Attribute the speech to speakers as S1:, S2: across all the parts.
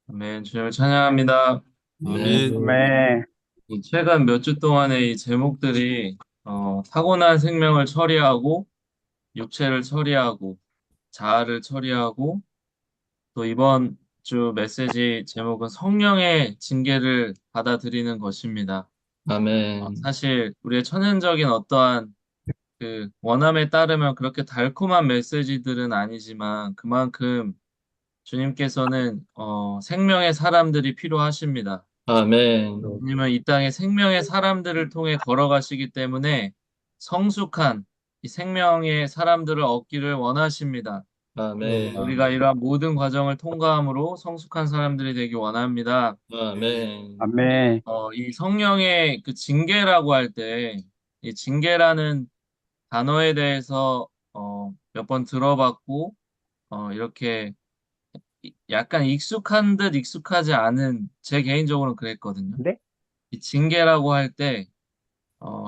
S1: 아멘. 주님을 찬양합니다.
S2: 아멘.
S3: 네,
S1: 이 최근 몇 주 동안의 이 제목들이 타고난 생명을 처리하고 육체를 처리하고 자아를 처리하고 또 이번 주 메시지 제목은 성령의 징계를 받아들이는 것입니다.
S2: 아멘.
S1: 사실 우리의 천연적인 어떠한 그 원함에 따르면 그렇게 달콤한 메시지들은 아니지만 그만큼 주님께서는 생명의 사람들이 필요하십니다.
S2: 아멘.
S1: 주님은 이 땅에 생명의 사람들을 통해 걸어가시기 때문에 성숙한 이 생명의 사람들을 얻기를 원하십니다.
S2: 아멘.
S1: 우리가 이러한 모든 과정을 통과함으로 성숙한 사람들이 되기 원합니다.
S2: 아멘.
S3: 아멘.
S1: 이 성령의 그 징계라고 할 때, 이 징계라는 단어에 대해서 몇 번 들어봤고, 이렇게 약간 익숙한 듯 익숙하지 않은 제 개인적으로는 그랬거든요.
S3: 네?
S1: 이 징계라고 할때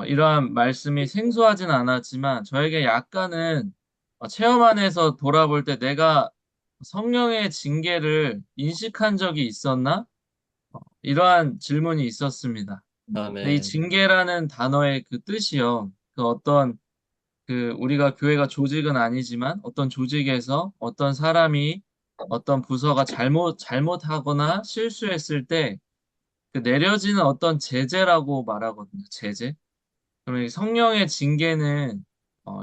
S1: 이러한 말씀이 생소하진 않았지만 저에게 약간은 체험 안에서 돌아볼 때 내가 성령의 징계를 인식한 적이 있었나? 이러한 질문이 있었습니다. 근데 이
S2: 아멘.
S1: 징계라는 단어의 그 뜻이요. 그 어떤 그 우리가 교회가 조직은 아니지만 어떤 조직에서 어떤 사람이 어떤 부서가 잘못하거나 실수했을 때 그 내려지는 어떤 제재라고 말하거든요. 제재. 그러면 이 성령의 징계는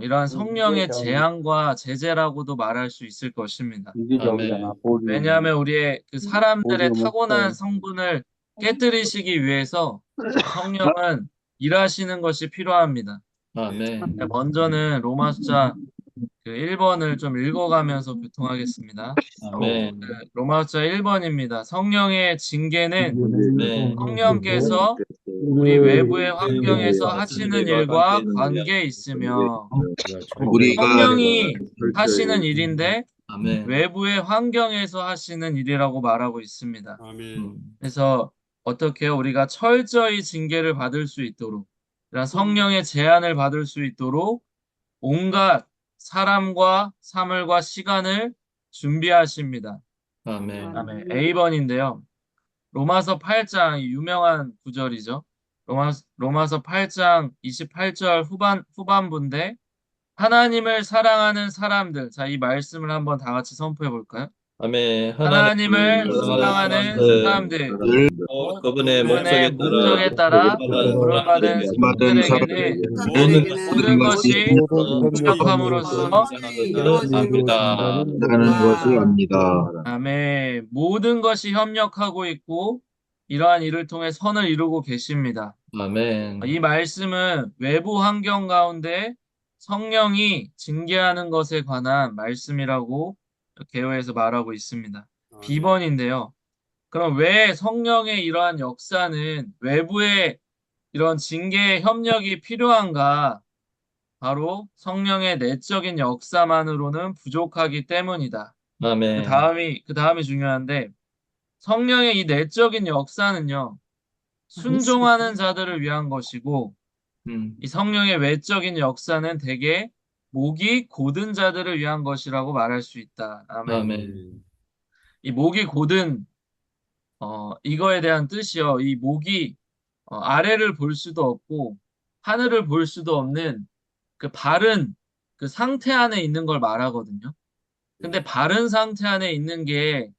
S1: 이러한 성령의
S3: 이게
S1: 재앙과 제재라고도 말할 수 있을 것입니다.
S3: 이게 저기잖아.
S2: 아멘.
S1: 왜냐하면 우리의 그 사람들의
S3: 보리가
S1: 타고난
S3: 목살.
S1: 성분을 깨뜨리시기 위해서 성령은 일하시는 것이 필요합니다. 네,
S2: 아멘.
S1: 먼저는 로마 숫자 그 1번을 좀 읽어가면서 교통하겠습니다.
S2: 아멘.
S1: 로마 숫자 1번입니다. 성령의 징계는
S2: 아멘.
S1: 성령께서 우리 외부의 환경에서 하시는 일과 관계 있으며
S4: 우리가
S1: 성령이 하시는 일인데
S2: 아멘.
S1: 외부의 환경에서 하시는 일이라고 말하고 있습니다.
S2: 음.
S1: 그래서 어떻게 우리가 철저히 징계를 받을 수 있도록 이런 성령의 제한을 받을 수 있도록 온갖 사람과 사물과 시간을 준비하십니다.
S2: 아멘.
S1: 다음에 A번인데요. 로마서 8장 유명한 구절이죠. 로마서 8장 28절 후반부인데 하나님을 사랑하는 사람들. 자, 이 말씀을 한번 다 같이 선포해 볼까요?
S2: 아멘. 하나님을
S1: 하나님을
S2: 사랑하는
S1: 사랑하는
S2: 사람들,
S1: 사람들.
S2: 그분의
S1: 그분의
S2: 목적에 따라
S1: 목적에 따라
S2: 부름받은
S1: 부름받은
S2: 사람들에게
S4: 받은
S1: 사람들에게는
S2: 모든
S4: 사람들에게는
S2: 것이
S1: 모든
S4: 모든 것이
S1: 것이
S2: 협력함으로써
S1: 협력함으로써
S2: 이루어지는 것을 압니다.
S4: 이루어진다는 것을 압니다.
S1: 아멘. 모든 것이 협력하고 있고 이러한 일을 통해 선을 이루고 계십니다. 이
S2: 아멘.
S1: 말씀은 외부 환경 가운데 성령이 징계하는 것에 관한 말씀이라고 개요에서 말하고 있습니다. B번인데요. 그럼 왜 성령의 이러한 역사는 외부의 이런 징계의 협력이 필요한가? 바로 성령의 내적인 역사만으로는 부족하기 때문이다.
S2: 아멘.
S1: 그 다음이 중요한데 성령의 이 내적인 역사는요, 순종하는 자들을 위한 것이고 이
S2: 음.
S1: 성령의 외적인 역사는 대개 목이 고든 자들을 위한 것이라고 말할 수 있다. 아멘.
S2: 아멘.
S1: 이 목이 고든 이거에 대한 뜻이요. 이 목이 아래를 볼 수도 없고 하늘을 볼 수도 없는 그 바른 그 상태 안에 있는 걸 말하거든요. 근데 바른 상태 안에 있는 게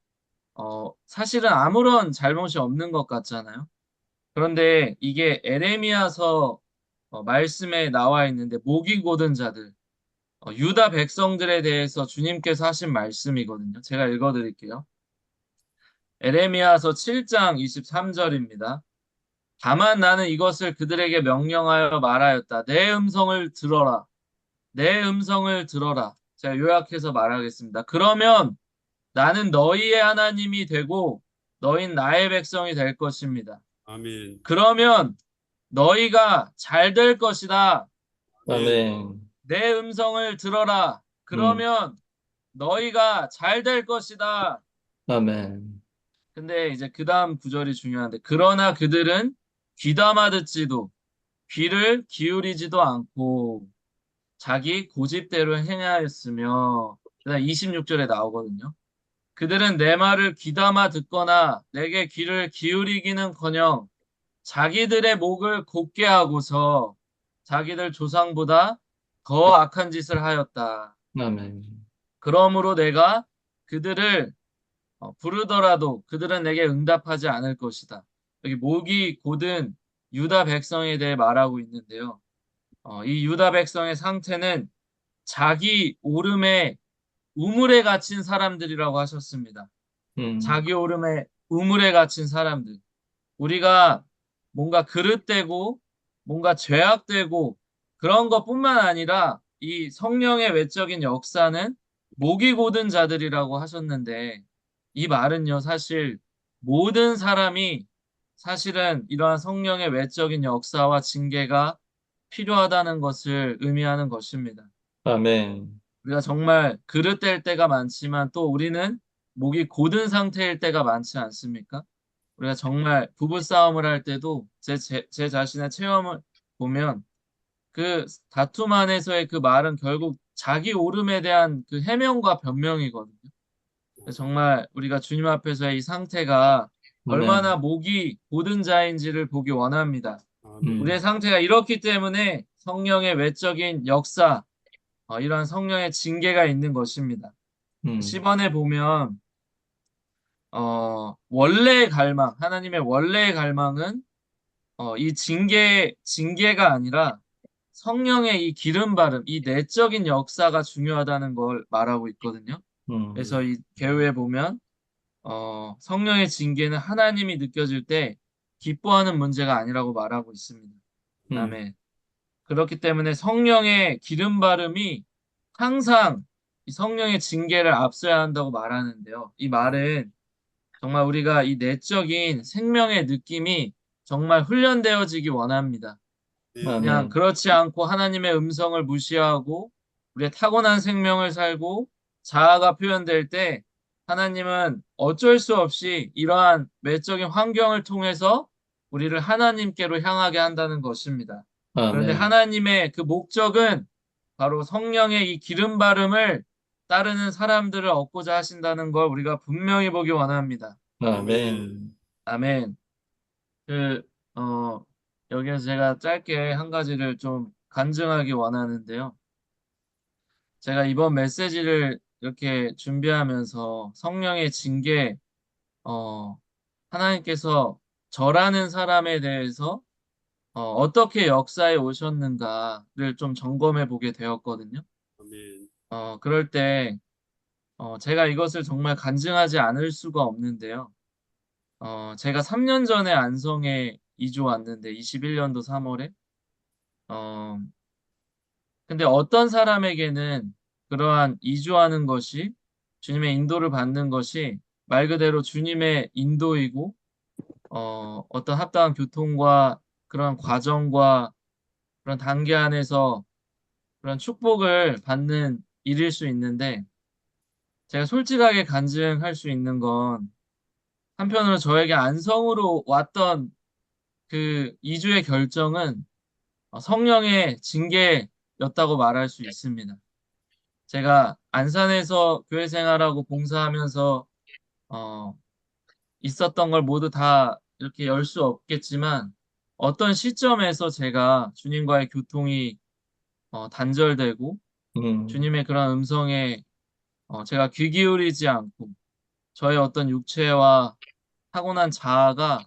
S1: 사실은 아무런 잘못이 없는 것 같잖아요. 그런데 이게 에레미야서 말씀에 나와 있는데 목이 고든 자들 유다 백성들에 대해서 주님께서 하신 말씀이거든요. 제가 읽어드릴게요. 에레미야서 7장 23절입니다. 다만 나는 이것을 그들에게 명령하여 말하였다. 내 음성을 들어라. 내 음성을 들어라. 제가 요약해서 말하겠습니다. 그러면 나는 너희의 하나님이 되고 너희는 나의 백성이 될 것입니다.
S5: 아멘.
S1: 그러면 너희가 잘 될 것이다.
S2: 아멘.
S1: 내 음성을 들어라.
S2: 음.
S1: 그러면 너희가 잘 될 것이다.
S2: 아멘.
S1: 근데 이제 그 다음 구절이 중요한데 그러나 그들은 귀담아 듣지도 귀를 기울이지도 않고 자기 고집대로 행하였으며 그다음 26절에 나오거든요. 그들은 내 말을 귀담아 듣거나 내게 귀를 기울이기는커녕 자기들의 목을 곧게 하고서 자기들 조상보다 더 악한 짓을 하였다.
S2: 아멘.
S1: 그러므로 내가 그들을 부르더라도 그들은 내게 응답하지 않을 것이다. 여기 목이 곧은 유다 백성에 대해 말하고 있는데요. 이 유다 백성의 상태는 자기 오름에 우물에 갇힌 사람들이라고 하셨습니다.
S2: 음,
S1: 자기 오름에 우물에 갇힌 사람들. 우리가 뭔가 그릇되고 뭔가 죄악되고 그런 것뿐만 아니라 이 성령의 외적인 역사는 목이 곧은 자들이라고 하셨는데 이 말은요, 사실 모든 사람이 사실은 이러한 성령의 외적인 역사와 징계가 필요하다는 것을 의미하는 것입니다.
S2: 아멘.
S1: 우리가 정말 그릇될 때가 많지만 또 우리는 목이 곧은 상태일 때가 많지 않습니까? 우리가 정말 부부싸움을 할 때도 제 자신의 체험을 보면 그 다툼 안에서의 그 말은 결국 자기 옳음에 대한 그 해명과 변명이거든요. 그래서 정말 우리가 주님 앞에서의 이 상태가
S2: 아멘.
S1: 얼마나 목이 곧은 자인지를 보기 원합니다. 우리의
S2: 음,
S1: 상태가 이렇기 때문에 성령의 외적인 역사, 이러한 성령의 징계가 있는 것입니다.
S2: 음,
S1: 10원에 보면 원래의 갈망, 하나님의 원래의 갈망은 이 징계가 아니라 성령의 이 기름 바름, 이 내적인 역사가 중요하다는 걸 말하고 있거든요. 그래서 이 개요에 보면 성령의 징계는 하나님이 느껴질 때 기뻐하는 문제가 아니라고 말하고 있습니다.
S2: 음,
S1: 아멘. 그렇기 때문에 성령의 기름 바름이 항상 이 성령의 징계를 앞서야 한다고 말하는데요. 이 말은 정말 우리가 이 내적인 생명의 느낌이 정말 훈련되어지기 원합니다. 그냥
S2: 아멘.
S1: 그렇지 않고 하나님의 음성을 무시하고 우리의 타고난 생명을 살고 자아가 표현될 때 하나님은 어쩔 수 없이 이러한 외적인 환경을 통해서 우리를 하나님께로 향하게 한다는 것입니다. 그런데
S2: 아멘.
S1: 하나님의 그 목적은 바로 성령의 이 기름 바름을 따르는 사람들을 얻고자 하신다는 걸 우리가 분명히 보기 원합니다.
S2: 아멘.
S1: 아멘. 그, 어, 여기서 제가 짧게 한 가지를 좀 간증하기 원하는데요. 제가 이번 메시지를 이렇게 준비하면서 성령의 징계, 어, 하나님께서 저라는 사람에 대해서 어떻게 역사에 오셨는가를 좀 점검해 보게 되었거든요. 그럴 때, 제가 이것을 정말 간증하지 않을 수가 없는데요. 제가 3년 전에 안성에 이주 왔는데, 21년도 3월에. 어, 근데 어떤 사람에게는 그러한 이주하는 것이 주님의 인도를 받는 것이 말 그대로 주님의 인도이고, 어떤 합당한 교통과 그런 과정과 그런 단계 안에서 그런 축복을 받는 일일 수 있는데, 제가 솔직하게 간증할 수 있는 건 한편으로 저에게 안성으로 왔던 그 이주의 결정은 성령의 징계였다고 말할 수 있습니다. 제가 안산에서 교회 생활하고 봉사하면서 어, 있었던 걸 모두 다 이렇게 열 수 없겠지만 어떤 시점에서 제가 주님과의 교통이 단절되고
S2: 음,
S1: 주님의 그런 음성에 제가 귀 기울이지 않고 저의 어떤 육체와 타고난 자아가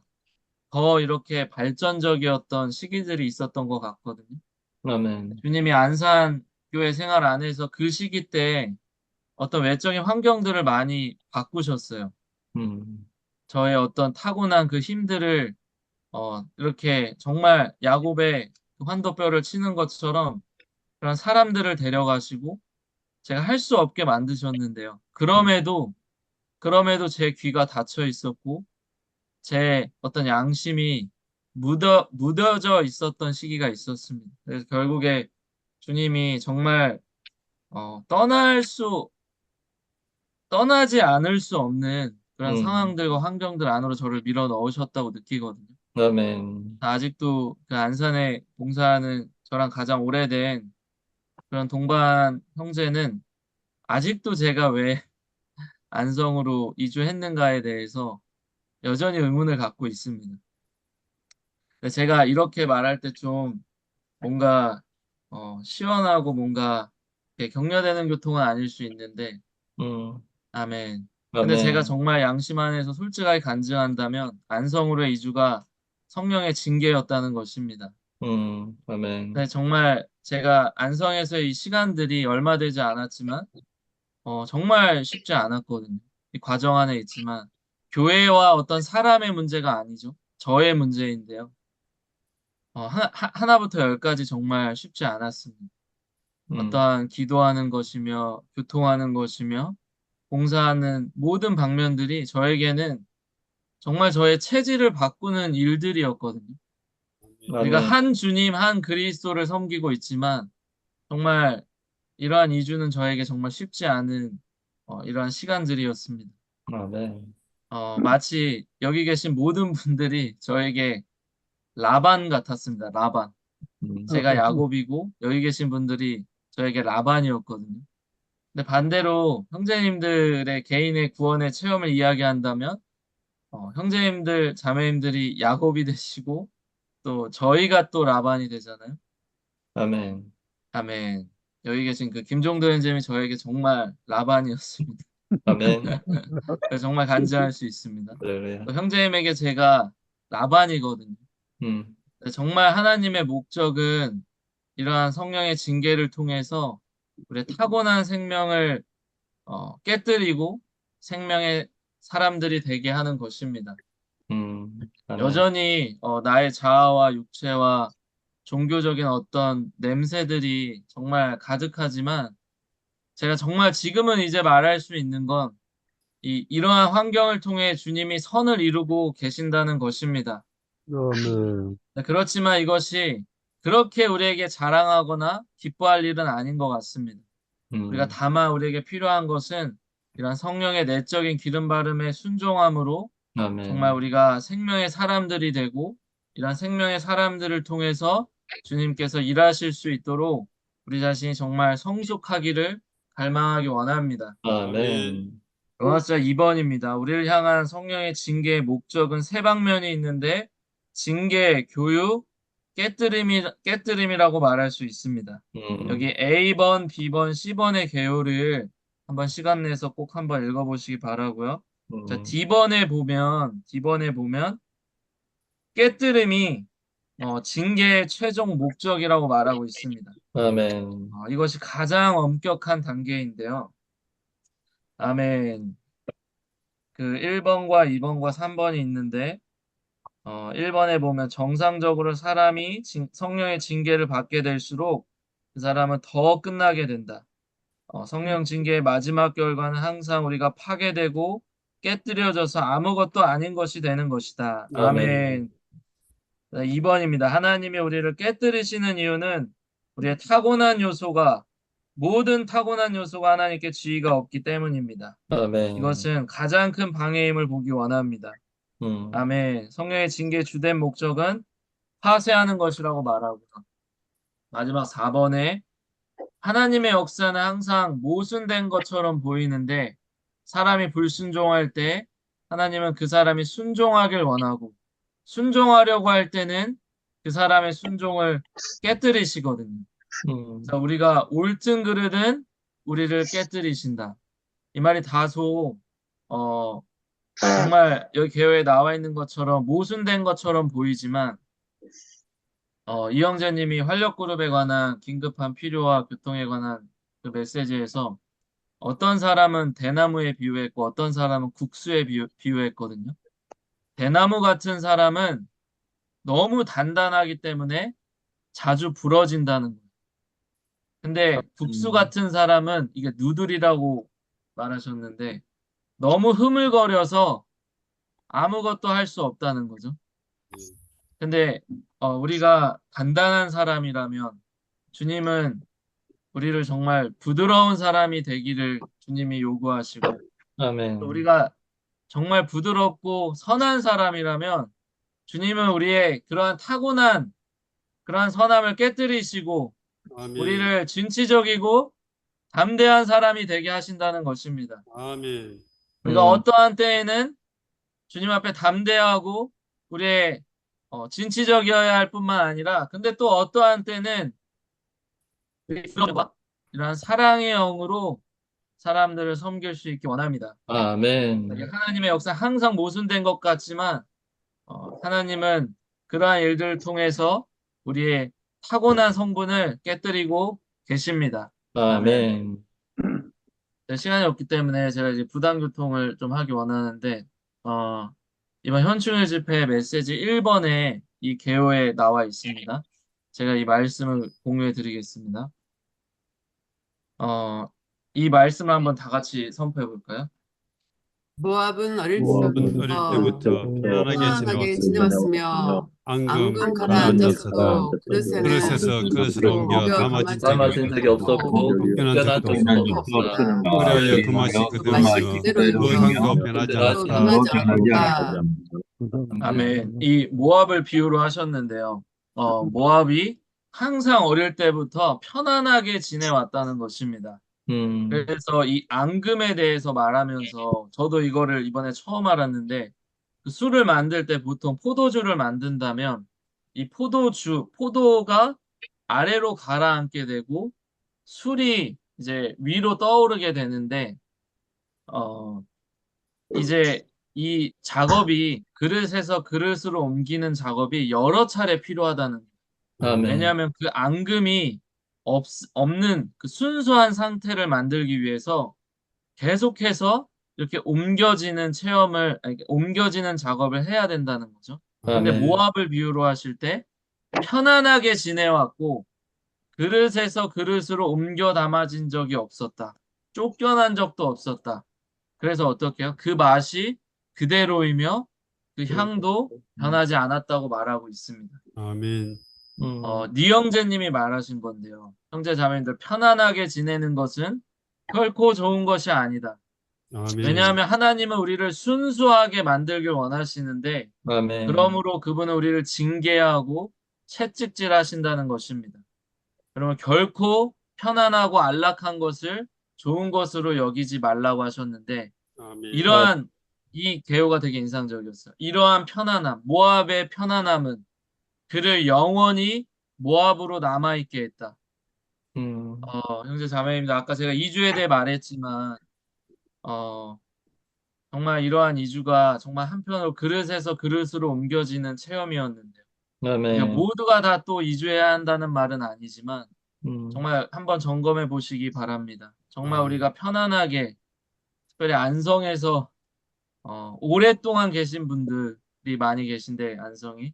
S1: 더 이렇게 발전적이었던 시기들이 있었던 것 같거든요.
S2: 아멘.
S1: 주님이 안산 교회 생활 안에서 그 시기 때 어떤 외적인 환경들을 많이 바꾸셨어요.
S2: 음,
S1: 저의 어떤 타고난 그 힘들을 이렇게 정말 야곱의 그 환도뼈를 치는 것처럼 그런 사람들을 데려가시고 제가 할 수 없게 만드셨는데요. 그럼에도 제 귀가 닫혀 있었고 제 어떤 양심이 무뎌져 있었던 시기가 있었습니다. 그래서 결국에 주님이 정말 떠나지 않을 수 없는 그런
S2: 음,
S1: 상황들과 환경들 안으로 저를 밀어 넣으셨다고 느끼거든요.
S2: 아멘.
S1: 아직도 그 안산에 봉사하는 저랑 가장 오래된 그런 동반 형제는 아직도 제가 왜 안성으로 이주했는가에 대해서 여전히 의문을 갖고 있습니다. 근데 제가 이렇게 말할 때 좀 뭔가 시원하고 뭔가 이렇게 격려되는 교통은 아닐 수 있는데
S2: 음,
S1: 아멘. 근데 제가
S2: 아멘.
S1: 정말 양심 안에서 솔직하게 간증한다면 안성으로의 이주가 성령의 징계였다는 것입니다.
S2: 아멘.
S1: 근데 정말 제가 안성에서의 이 시간들이 얼마 되지 않았지만 정말 쉽지 않았거든요. 이 과정 안에 있지만 교회와 어떤 사람의 문제가 아니죠. 저의 문제인데요. 하나부터 열까지 정말 쉽지 않았습니다.
S2: 음,
S1: 어떠한 기도하는 것이며 교통하는 것이며 봉사하는 모든 방면들이 저에게는 정말 저의 체질을 바꾸는 일들이었거든요. 우리가
S2: 아멘.
S1: 한 주님, 한 그리스도를 섬기고 있지만 정말 이러한 이주는 저에게 정말 쉽지 않은 이러한 시간들이었습니다.
S2: 아멘.
S1: 마치 여기 계신 모든 분들이 저에게 라반 같았습니다. 라반. 제가 야곱이고 여기 계신 분들이 저에게 라반이었거든요. 근데 반대로 형제님들의 개인의 구원의 체험을 이야기한다면 형제님들, 자매님들이 야곱이 되시고 또 저희가 또 라반이 되잖아요.
S2: 아멘.
S1: 아멘. 여기 계신 그 김종도 형제님이 저에게 정말 라반이었습니다.
S2: 아멘.
S1: 그래서 정말 간증할 수 있습니다.
S2: 할렐루야.
S1: 또 형제님에게 제가 라반이거든요.
S2: 음,
S1: 정말 하나님의 목적은 이러한 성령의 징계를 통해서 우리의 타고난 생명을 깨뜨리고 생명의 사람들이 되게 하는 것입니다.
S2: 아멘.
S1: 여전히 나의 자아와 육체와 종교적인 어떤 냄새들이 정말 가득하지만 제가 정말 지금은 이제 말할 수 있는 건 이러한 환경을 통해 주님이 선을 이루고 계신다는 것입니다.
S3: 아멘.
S1: 네, 그렇지만 이것이 그렇게 우리에게 자랑하거나 기뻐할 일은 아닌 것 같습니다. 우리가
S2: 음,
S1: 다만 우리에게 필요한 것은 이런 성령의 내적인 기름 바름에 순종함으로 정말
S2: 아멘.
S1: 우리가 생명의 사람들이 되고 이런 생명의 사람들을 통해서 주님께서 일하실 수 있도록 우리 자신이 정말 성숙하기를 갈망하기 원합니다.
S2: 아멘.
S1: 로마서 2번입니다. 우리를 향한 성령의 징계의 목적은 세 방면이 있는데 징계, 교육, 깨뜨림이라고 말할 수 있습니다. 여기
S2: 음,
S1: A번, B번, C번의 개요를 한번 시간 내서 꼭 한번 읽어보시기 바라고요. 자,
S2: 음,
S1: D번에 보면 깨뜨림이 징계의 최종 목적이라고 말하고 있습니다.
S2: 아멘.
S1: 이것이 가장 엄격한 단계인데요. 아멘. 그 1번과 2번과 3번이 있는데 1번에 보면 정상적으로 사람이 성령의 징계를 받게 될수록 그 사람은 더 끝나게 된다. 성령 징계의 마지막 결과는 항상 우리가 파괴되고 깨뜨려져서 아무것도 아닌 것이 되는 것이다.
S2: 아멘.
S1: 아멘. 2번입니다. 하나님이 우리를 깨뜨리시는 이유는 우리의 타고난 요소가 모든 타고난 요소가 하나님께 지위가 없기 때문입니다.
S2: 아멘.
S1: 이것은 가장 큰 방해임을 보기 원합니다.
S2: 음,
S1: 아멘. 성령의 징계의 주된 목적은 파쇄하는 것이라고 말하고 마지막 4번에 하나님의 역사는 항상 모순된 것처럼 보이는데 사람이 불순종할 때 하나님은 그 사람이 순종하길 원하고 순종하려고 할 때는 그 사람의 순종을 깨뜨리시거든요.
S2: 음,
S1: 자, 우리가 옳든 그르든 우리를 깨뜨리신다. 이 말이 다소 어, 정말 여기 개요에 나와 있는 것처럼 모순된 것처럼 보이지만 이영재님이 활력그룹에 관한 긴급한 필요와 교통에 관한 그 메시지에서 어떤 사람은 대나무에 비유했고 어떤 사람은 국수에 비유했거든요. 대나무 같은 사람은 너무 단단하기 때문에 자주 부러진다는 거예요. 근데 국수
S2: 음,
S1: 같은 사람은 이게 누들이라고 말하셨는데 너무 흐물거려서 아무것도 할 수 없다는 거죠. 근데 우리가 단단한 사람이라면 주님은 우리를 정말 부드러운 사람이 되기를 주님이 요구하시고 또
S2: 아멘.
S1: 우리가 정말 부드럽고 선한 사람이라면 주님은 우리의 그러한 타고난 그러한 선함을 깨뜨리시고
S3: 아멘.
S1: 우리를 진취적이고 담대한 사람이 되게 하신다는 것입니다.
S3: 아멘.
S1: 우리가 어떠한 때에는 주님 앞에 담대하고 우리의 진취적이어야 할 뿐만 아니라 근데 또 어떠한 때는 이러한 사랑의 영으로 사람들을 섬길 수 있기 원합니다. 이게
S2: 아멘.
S1: 하나님의 역사 항상 모순된 것 같지만 하나님은 그러한 일들을 통해서 우리의 타고난 성분을 깨뜨리고 계십니다. 아멘.
S2: 아멘.
S1: 네, 시간이 없기 때문에 제가 이제 부담교통을 좀 하기 원하는데 이번 현충일 집회 메시지 1번에 이 개요에 나와 있습니다. 제가 이 말씀을 공유해 드리겠습니다. 이 말씀을 한번 다 같이 선포해 볼까요?
S5: 모압은 어릴
S3: 모압은
S5: 때부터
S3: 어릴 때부터
S5: 편안하게 지내왔으며 앙금
S1: 앙금
S5: 가라앉았어도
S3: 그릇에서
S5: 그릇에는
S3: 그릇을 옮겨
S5: 담아진
S2: 담아진 적이 없었고
S5: 쫓겨난
S2: 쫓겨난
S5: 적도
S2: 적도
S5: 없다.
S2: 없다.
S3: 그리하여 그 맛이 그대로이며 그 향도 변하지
S5: 또
S3: 않았다.
S5: 변하지 않았다.
S1: 아멘. 이 모압을 비유로 하셨는데요. 모압이 항상 어릴 때부터 편안하게 지내왔다는 것입니다. 그래서 이 앙금에 대해서 말하면서 저도 이거를 이번에 처음 알았는데 그 술을 만들 때 보통 포도주를 만든다면 이 포도가 아래로 가라앉게 되고 술이 이제 위로 떠오르게 되는데 이제 이 작업이 그릇에서 그릇으로 옮기는 작업이 여러 차례 필요하다는 거예요.
S2: 아멘.
S1: 왜냐하면 그 앙금이 없는 그 순수한 상태를 만들기 위해서 계속해서 이렇게 옮겨지는 작업을 해야 된다는 거죠. 근데
S2: 아멘.
S1: 모압을 비유로 하실 때 편안하게 지내왔고 그릇에서 그릇으로 옮겨 담아진 적이 없었다. 쫓겨난 적도 없었다. 그래서 어떻게 해요? 그 맛이 그대로이며 그 향도 변하지 않았다고 말하고 있습니다.
S3: 아멘.
S1: 니 형제님이 말하신 건데요. 형제 자매님들 편안하게 지내는 것은 결코 좋은 것이 아니다.
S3: 아멘.
S1: 왜냐하면 하나님은 우리를 순수하게 만들길 원하시는데
S2: 아멘.
S1: 그러므로 그분은 우리를 징계하고 채찍질 하신다는 것입니다. 그러면 결코 편안하고 안락한 것을 좋은 것으로 여기지 말라고 하셨는데
S3: 아멘.
S1: 이러한 이 개요가 되게 인상적이었어요. 이러한 편안함, 모압의 편안함은 그를 영원히 모압으로 남아있게 했다. 형제 자매님들 아까 제가 이주에 대해 말했지만 정말 이러한 이주가 정말 한편으로 그릇에서 그릇으로 옮겨지는 체험이었는데요. 그러니까
S2: 아멘.
S1: 모두가 다 또 이주해야 한다는 말은 아니지만 정말 한번 점검해 보시기 바랍니다. 정말 우리가 편안하게 특별히 안성에서 오랫동안 계신 분들이 많이 계신데 안성이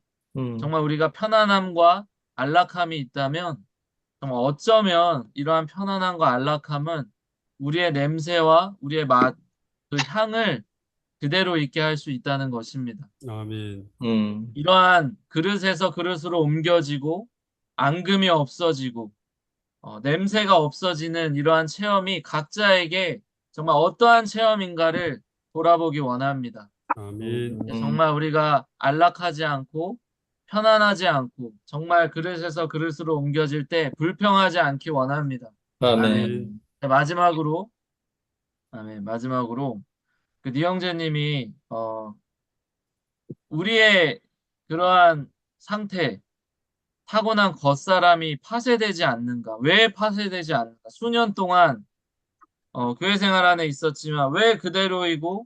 S1: 정말 우리가 편안함과 안락함이 있다면 정말 어쩌면 이러한 편안함과 안락함은 우리의 냄새와 우리의 맛, 그 향을 그대로 있게 할 수 있다는 것입니다.
S3: 아멘.
S1: 이러한 그릇에서 그릇으로 옮겨지고 앙금이 없어지고 냄새가 없어지는 이러한 체험이 각자에게 정말 어떠한 체험인가를 돌아보기 원합니다.
S3: 아멘.
S1: 정말 우리가 안락하지 않고 편안하지 않고 정말 그릇에서 그릇으로 옮겨질 때 불평하지 않기 원합니다.
S2: 아멘.
S1: 마지막으로 그 니형제님이 우리의 그러한 상태 타고난 겉사람이 파쇄되지 않는가? 왜 파쇄되지 않는가? 수년 동안 교회 생활 안에 있었지만 왜 그대로이고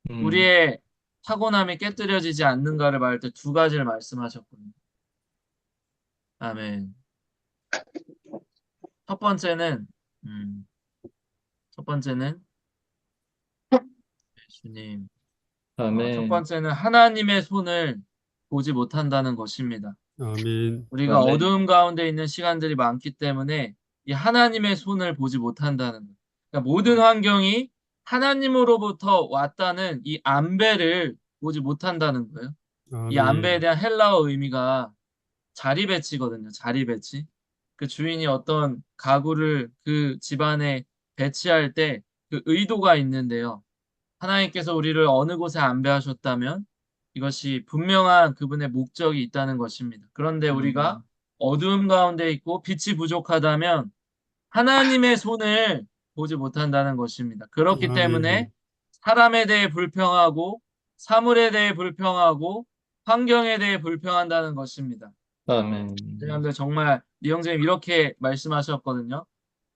S1: 우리의 타고남이 깨뜨려지지 않는가를 말할 때 두 가지를 말씀하셨거든요. 아멘. 첫 번째는 예수님. 첫 번째는 하나님의 손을 보지 못한다는 것입니다.
S3: 아멘.
S1: 우리가
S2: 아멘.
S1: 어두움 가운데 있는 시간들이 많기 때문에 이 하나님의 손을 보지 못한다는 것. 그러니까 모든 환경이 하나님으로부터 왔다는 이 안배를 보지 못한다는 거예요. 이 안배에 대한 헬라어 의미가 자리 배치거든요. 자리 배치. 그 주인이 어떤 가구를 그 집안에 배치할 때 그 의도가 있는데요. 하나님께서 우리를 어느 곳에 안배하셨다면 이것이 분명한 그분의 목적이 있다는 것입니다. 그런데 우리가 어두움 가운데 있고 빛이 부족하다면 하나님의 손을 보지 못한다는 것입니다. 그렇기 때문에 사람에 대해 불평하고 사물에 대해 불평하고 환경에 대해 불평한다는 것입니다.
S2: 아멘.
S1: 여러분들 정말 리 형제님 이렇게 말씀하셨거든요.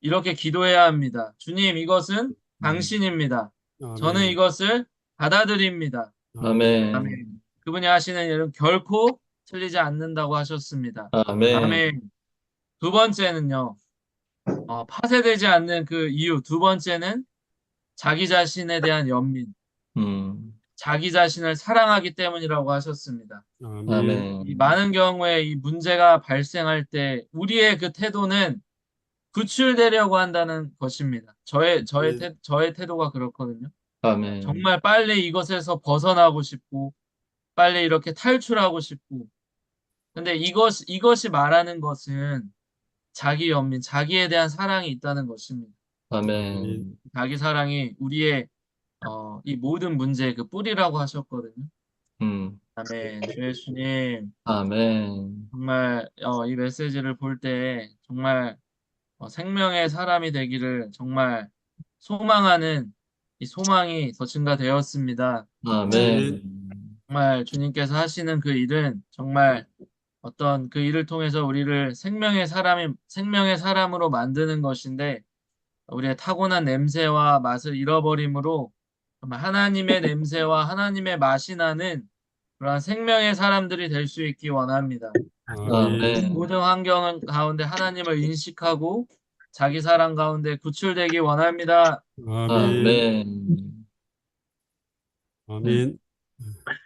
S1: 이렇게 기도해야 합니다. 주님, 이것은 당신입니다. 저는 이것을 받아들입니다.
S2: 아멘.
S1: 아멘. 그분이 하시는 일은 결코 틀리지 않는다고 하셨습니다.
S2: 아멘.
S1: 아멘. 두 번째는요. 파쇄되지 않는 그 이유. 두 번째는 자기 자신에 대한 연민. 자기 자신을 사랑하기 때문이라고 하셨습니다.
S2: 아멘.
S1: 이 많은 경우에 이 문제가 발생할 때 우리의 그 태도는 구출되려고 한다는 것입니다. 저의 태도가 그렇거든요.
S2: 아멘.
S1: 정말 빨리 이것에서 벗어나고 싶고, 빨리 이렇게 탈출하고 싶고. 근데 이것이 말하는 것은 자기 연민, 자기에 대한 사랑이 있다는 것입니다.
S2: 아멘.
S1: 자기 사랑이 우리의 이 모든 문제의 그 뿌리라고 하셨거든요. 아멘. 주 예수님,
S2: 아멘.
S1: 정말 이 메시지를 볼 때 정말 생명의 사람이 되기를 정말 소망하는 이 소망이 더 증가되었습니다.
S2: 아멘.
S1: 정말 주님께서 하시는 그 일은 정말 어떤 그 일을 통해서 우리를 생명의 사람으로 만드는 것인데 우리의 타고난 냄새와 맛을 잃어버림으로 정말 하나님의 냄새와 하나님의 맛이 나는 그러한 생명의 사람들이 될 수 있기 원합니다.
S2: 아멘.
S1: 모든 환경 가운데 하나님을 인식하고 자기 사랑 가운데 구출되기 원합니다.
S2: 아멘.
S3: 아멘.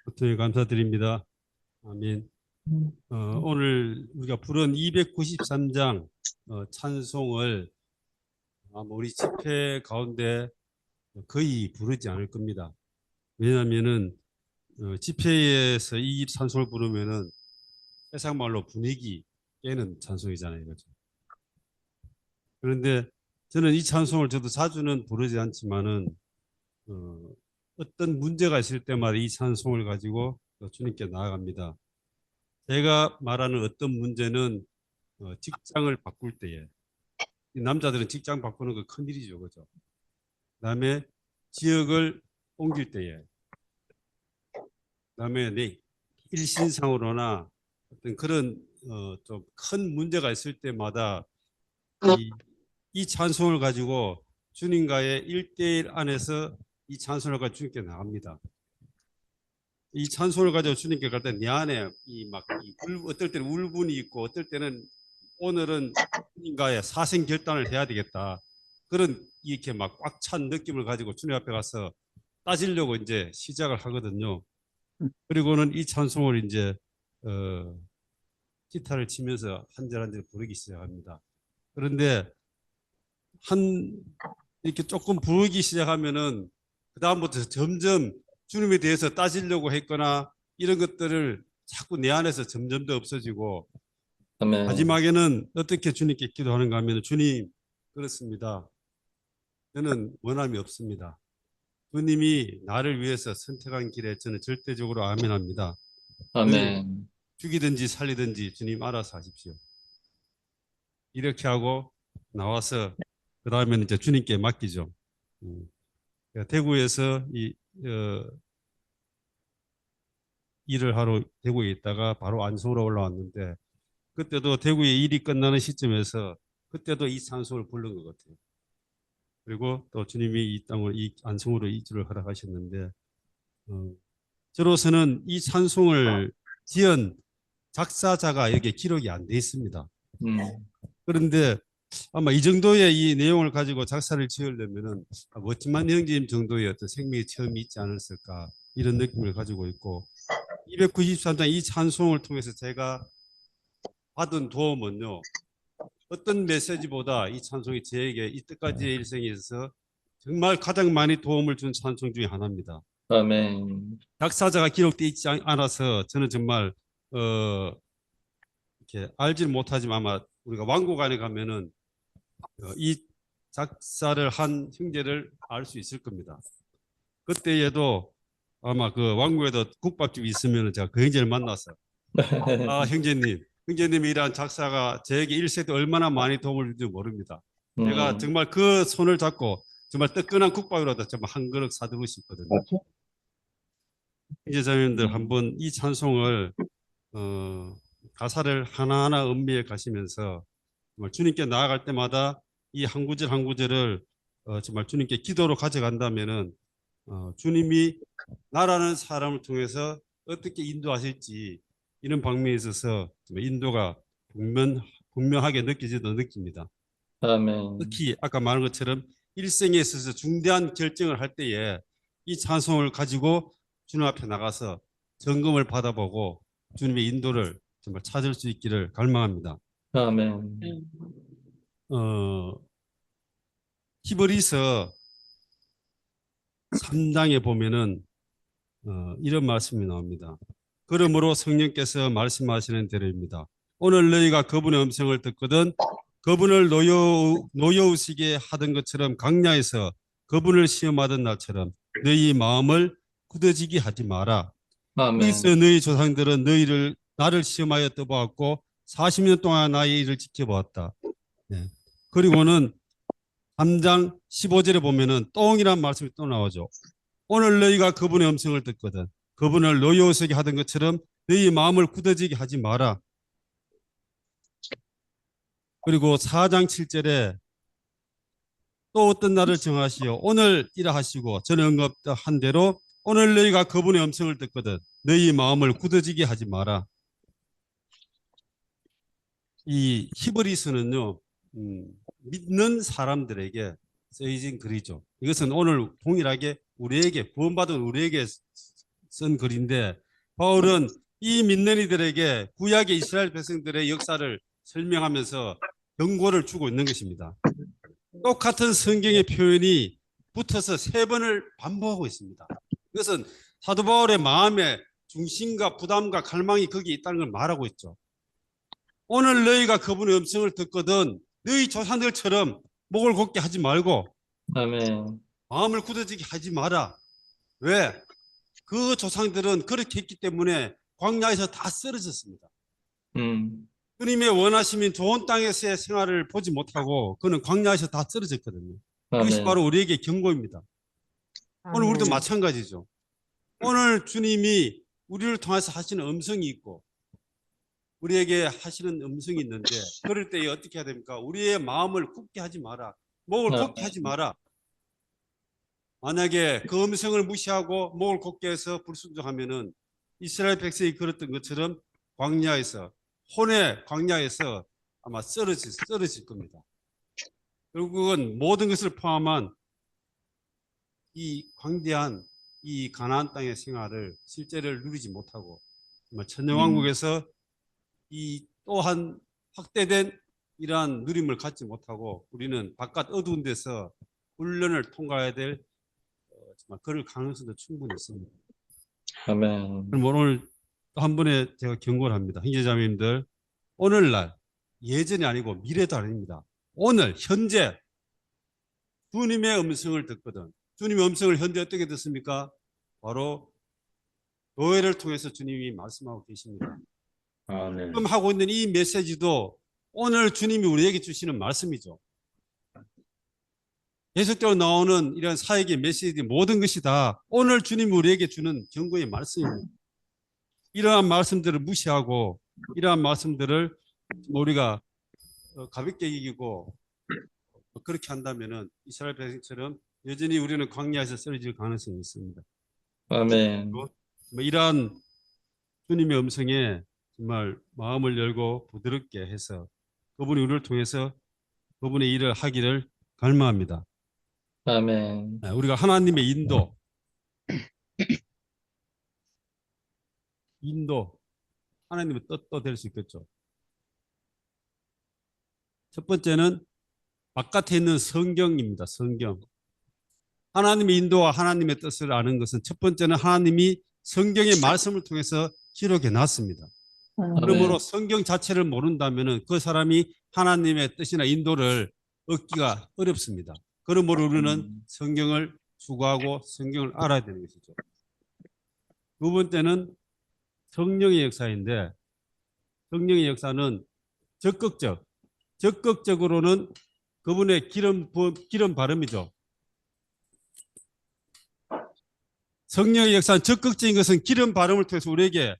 S3: 어떻게 감사드립니다. 아멘. 오늘 우리가 부른 293장 찬송을 아마 우리 집회 가운데 거의 부르지 않을 겁니다. 왜냐하면은 집회에서 이 찬송을 부르면은 세상 말로 분위기 깨는 찬송이잖아요, 그렇죠? 그런데 저는 이 찬송을 저도 자주는 부르지 않지만은 어떤 문제가 있을 때마다 이 찬송을 가지고 주님께 나아갑니다. 제가 말하는 어떤 문제는 직장을 바꿀 때에, 남자들은 직장 바꾸는 거 큰일이죠, 그죠? 그다음에 지역을 옮길 때에, 그다음에 내 일신상으로나 어떤 그런 좀 큰 문제가 있을 때마다 이 찬송을 가지고 주님과의 1대1 안에서 이 찬송을 가지고 주님께 나갑니다. 이 찬송을 가지고 주님께 갈 때 내 안에 어떨 때는 울분이 있고 어떨 때는 오늘은 주님과의 사생 결단을 해야 되겠다. 그런 이렇게 막 꽉 찬 느낌을 가지고 주님 앞에 가서 따지려고 이제 시작을 하거든요. 그리고는 이 찬송을 이제 기타를 치면서 한 절 한 절 부르기 시작합니다. 그런데 이렇게 조금 부르기 시작하면은 그 다음부터 점점 주님에 대해서 따지려고 했거나 이런 것들을 자꾸 내 안에서 점점 더 없어지고
S2: 아멘.
S3: 마지막에는 어떻게 주님께 기도하는가 하면 주님, 그렇습니다. 저는 원함이 없습니다. 주님이 나를 위해서 선택한 길에 저는 절대적으로 아멘합니다.
S2: 아멘.
S3: 죽이든지 살리든지 주님 알아서 하십시오. 이렇게 하고 나와서 그 다음에는 이제 주님께 맡기죠. 대구에서 일을 하러 대구에 있다가 바로 안성으로 올라왔는데 그때도 대구에 일이 끝나는 시점에서 그때도 이 찬송을 부른 것 같아요. 그리고 또 주님이 이 땅을 이 안성으로 이주를 허락하셨는데 저로서는 이 찬송을 지은 작사자가 여기에 기록이 안 돼 있습니다. 그런데 아마 이 정도의 이 내용을 가지고 작사를 지으려면은 멋진만 형제님 정도의 어떤 생명의 체험이 있지 않았을까 이런 느낌을 가지고 있고 293장 이 찬송을 통해서 제가 받은 도움은요. 어떤 메시지보다 이 찬송이 저에게 이때까지의 일생에 있어서 정말 가장 많이 도움을 준 찬송 중에 하나입니다.
S2: 아멘.
S3: 작사자가 기록되어 있지 않아서 저는 정말 이렇게 알지는 못하지만 아마 우리가 왕국안에 가면은 이 작사를 한 형제를 알 수 있을 겁니다. 그때에도 아마 그 왕국에도 국밥집이 있으면 제가 그 형제를 만나서 형제님이 일한 작사가 저에게 1세 때 얼마나 많이 도움을 준지 모릅니다. 제가 정말 그 손을 잡고 정말 뜨끈한 국밥이라도 정말 한 그릇 사드리고 싶거든요.
S4: 맞죠?
S3: 이제 자매님들 한번 이 찬송을 가사를 하나하나 음미해 가시면서 정말 주님께 나아갈 때마다 이 한 구절 한 구절을 정말 주님께 기도로 가져간다면은 주님이 나라는 사람을 통해서 어떻게 인도하실지 이런 방면에 있어서 정말 인도가 분명하게 느낍니다.
S2: 아멘.
S3: 특히 아까 말한 것처럼 일생에 있어서 중대한 결정을 할 때에 이 찬송을 가지고 주님 앞에 나가서 점검을 받아보고 주님의 인도를 정말 찾을 수 있기를 갈망합니다.
S2: 아멘.
S3: 히브리서 3장에 보면은 이런 말씀이 나옵니다. 그러므로 성령께서 말씀하시는 대로입니다. 오늘 너희가 그분의 음성을 듣거든 그분을 노여우시게 하던 것처럼 광야에서 그분을 시험하던 날처럼 너희 마음을 굳어지게 하지 마라.
S2: 아멘.
S3: 그래서 너희 조상들은 나를 시험하여 떠보았고 40년 동안 나의 일을 지켜보았다. 네. 그리고는 3장 15절에 보면은 똥이란 말씀이 또 나오죠. 오늘 너희가 그분의 음성을 듣거든 그분을 노여우시게 하던 것처럼 너희 마음을 굳어지게 하지 마라. 그리고 4장 7절에 또 어떤 날을 정하시오 오늘 이라하시고 저는 언급한 대로 오늘 너희가 그분의 음성을 듣거든 너희 마음을 굳어지게 하지 마라. 이 히브리서는요 믿는 사람들에게 쓰여진 글이죠. 이것은 오늘 동일하게 우리에게 구원받은 우리에게 쓴 글인데 바울은 이 믿는 이들에게 구약의 이스라엘 백성들의 역사를 설명하면서 경고를 주고 있는 것입니다. 똑같은 성경의 표현이 붙어서 3번을 반복하고 있습니다. 이것은 사도 바울의 마음의 중심과 부담과 갈망이 거기에 있다는 걸 말하고 있죠. 오늘 너희가 그분의 음성을 듣거든 너희 조상들처럼 목을 곧게 하지 말고
S2: 아멘.
S3: 마음을 굳어지게 하지 마라. 왜? 그 조상들은 그렇게 했기 때문에 광야에서 다 쓰러졌습니다. 주님의 원하시면 좋은 땅에서의 생활을 보지 못하고 그는 광야에서 다 쓰러졌거든요. 이것이
S2: 아멘.
S3: 바로 우리에게 경고입니다. 오늘 우리도 마찬가지죠. 오늘 주님이 우리를 통해서 하시는 음성이 있고 우리에게 하시는 음성이 있는데 그럴 때 어떻게 해야 됩니까? 우리의 마음을 굳게 하지 마라. 목을 곧게 하지 마라. 만약에 그 음성을 무시하고 목을 곧게 해서 불순종하면은 이스라엘 백성이 그랬던 것처럼 광야에서 혼의 광야에서 아마 쓰러질 겁니다. 결국은 모든 것을 포함한 이 광대한 이 가나안 땅의 생활을 실제를 누리지 못하고 정말 천년왕국에서 이 또한 확대된 이러한 누림을 갖지 못하고 우리는 바깥 어두운 데서 훈련을 통과해야 될 정말 그럴 가능성도 충분히 있습니다.
S2: 아멘.
S3: 그럼 오늘 또 한 번에 제가 경고를 합니다. 형제자매님들 오늘날 예전이 아니고 미래도 아닙니다. 오늘 현재 주님의 음성을 듣거든 주님의 음성을 현재 어떻게 듣습니까? 바로 교회를 통해서 주님이 말씀하고 계십니다.
S2: 아멘.
S3: 지금 하고 있는 이 메시지도 오늘 주님이 우리에게 주시는 말씀이죠. 계속적으로 나오는 이런 사역의 메시지 모든 것이 다 오늘 주님이 우리에게 주는 경고의 말씀입니다. 이러한 말씀들을 무시하고 이러한 말씀들을 우리가 가볍게 여기고 그렇게 한다면은 이스라엘 백성처럼 여전히 우리는 광야에서 쓰러질 가능성이 있습니다.
S2: 아멘.
S3: 이러한 주님의 음성에 정말 마음을 열고 부드럽게 해서 그분이 우리를 통해서 그분의 일을 하기를 갈망합니다.
S2: 아멘.
S3: 우리가 하나님의 인도 하나님의 뜻도 될 수 있겠죠. 첫 번째는 바깥에 있는 성경입니다. 성경. 하나님의 인도와 하나님의 뜻을 아는 것은 첫 번째는 하나님이 성경의 말씀을 통해서 기록해 놨습니다. 그러므로 성경 자체를 모른다면 그 사람이 하나님의 뜻이나 인도를 얻기가 어렵습니다. 그러므로 우리는 성경을 추구하고 성경을 알아야 되는 것이죠. 두 번째는 성령의 역사인데 성령의 역사는 적극적으로는 그분의 기름 발음이죠. 성령의 역사는 적극적인 것은 기름 바름을 통해서 우리에게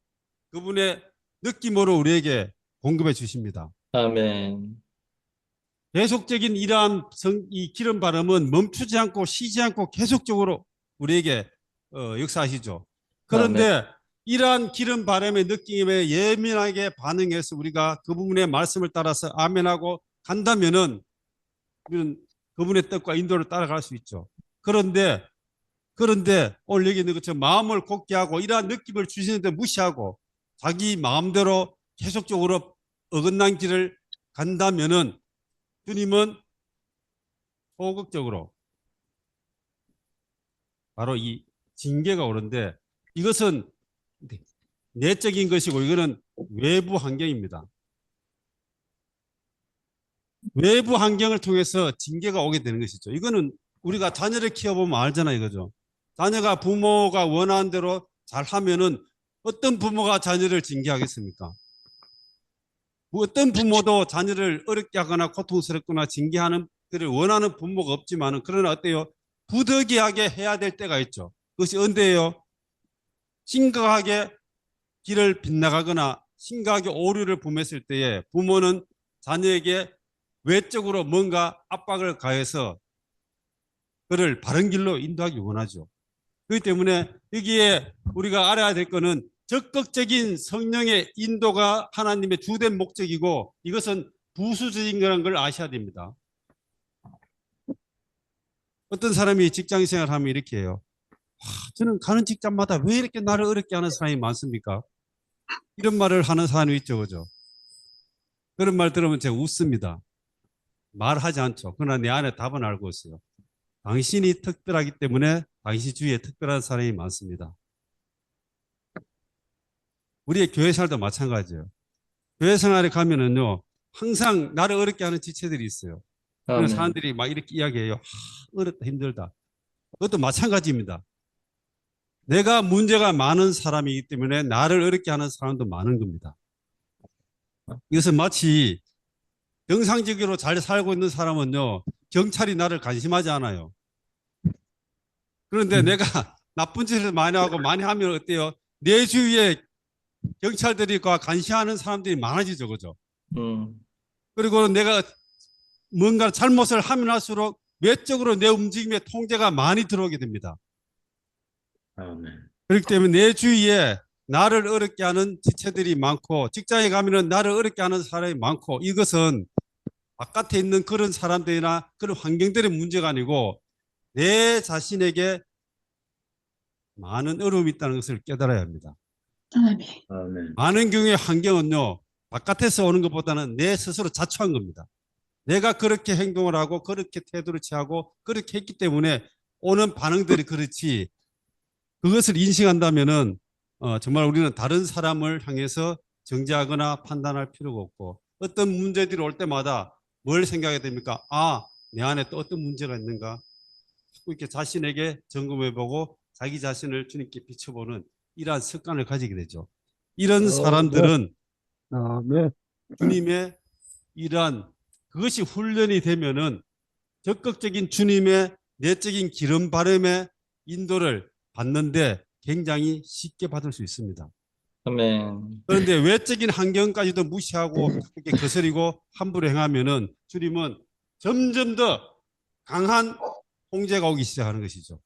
S3: 그분의 느낌으로 우리에게 공급해 주십니다.
S2: 아멘.
S3: 계속적인 이러한 이 기름 바람은 멈추지 않고 쉬지 않고 계속적으로 우리에게 역사하시죠. 그런데 이러한 기름 바람의 느낌에 예민하게 반응해서 우리가 그분의 말씀을 따라서 아멘하고 간다면은 우리는 그분의 뜻과 인도를 따라갈 수 있죠. 그런데 오늘 여기 있는 것처럼 마음을 굳게 하고 이러한 느낌을 주시는데 무시하고 자기 마음대로 계속적으로 어긋난 길을 간다면은 주님은 소극적으로 바로 이 징계가 오는데 이것은 내적인 것이고 이거는 외부 환경입니다. 외부 환경을 통해서 징계가 오게 되는 것이죠. 이거는 우리가 자녀를 키워보면 알잖아요, 이거죠. 자녀가 부모가 원하는 대로 잘 하면은 어떤 부모가 자녀를 징계하겠습니까? 뭐 어떤 부모도 자녀를 어렵게 하거나 고통스럽거나 징계하는 그를 원하는 부모가 없지만은 그러나 어때요? 부득이하게 해야 될 때가 있죠. 그것이 언제예요? 심각하게 길을 빗나가거나 심각하게 오류를 범했을 때에 부모는 자녀에게 외적으로 뭔가 압박을 가해서 그를 바른 길로 인도하기 원하죠. 그렇기 때문에 여기에 우리가 알아야 될 것은 적극적인 성령의 인도가 하나님의 주된 목적이고 이것은 부수적인 거라는 걸 아셔야 됩니다. 어떤 사람이 직장 생활을 하면 이렇게 해요. 저는 가는 직장마다 왜 이렇게 나를 어렵게 하는 사람이 많습니까? 이런 말을 하는 사람이 있죠, 그죠? 그런 말 들으면 제가 웃습니다. 말하지 않죠. 그러나 내 안에 답은 알고 있어요. 당신이 특별하기 때문에 당신 주위에 특별한 사람이 많습니다. 우리의 교회 생활도 마찬가지예요. 교회 생활에 가면은요, 항상 나를 어렵게 하는 지체들이 있어요. 그런
S2: 아멘.
S3: 사람들이 막 이렇게 이야기해요. 어렵다, 힘들다. 그것도 마찬가지입니다. 내가 문제가 많은 사람이기 때문에 나를 어렵게 하는 사람도 많은 겁니다. 이것은 마치 정상적으로 잘 살고 있는 사람은요, 경찰이 나를 관심하지 않아요. 그런데 내가 나쁜 짓을 많이 하고 많이 하면 어때요? 내 주위에 경찰들과 관심하는 사람들이 많아지죠, 그죠? 그리고 내가 뭔가 잘못을 하면 할수록 외적으로 내 움직임에 통제가 많이 들어오게 됩니다.
S2: 아멘.
S3: 그렇기 때문에 내 주위에 나를 어렵게 하는 지체들이 많고 직장에 가면은 나를 어렵게 하는 사람이 많고 이것은 바깥에 있는 그런 사람들이나 그런 환경들의 문제가 아니고 내 자신에게 많은 어려움이 있다는 것을 깨달아야 합니다.
S2: 아멘.
S3: 많은 경우의 환경은요, 바깥에서 오는 것보다는 내 스스로 자초한 겁니다. 내가 그렇게 행동을 하고 그렇게 태도를 취하고 그렇게 했기 때문에 오는 반응들이 그렇지 그것을 인식한다면은 정말 우리는 다른 사람을 향해서 정죄하거나 판단할 필요가 없고 어떤 문제들이 올 때마다 뭘 생각해야 됩니까? 아, 내 안에 또 어떤 문제가 있는가? 이렇게 자신에게 점검해보고 자기 자신을 주님께 비춰보는 이러한 습관을 가지게 되죠. 이런 사람들은 주님의 이러한 그것이 훈련이 되면은 적극적인 주님의 내적인 기름 바람의 인도를 받는데 굉장히 쉽게 받을 수 있습니다.
S2: 아멘.
S3: 그런데 외적인 환경까지도 무시하고 그렇게 거스리고 함부로 행하면은 주님은 점점 더 강한 통제가 오기 시작하는 것이죠.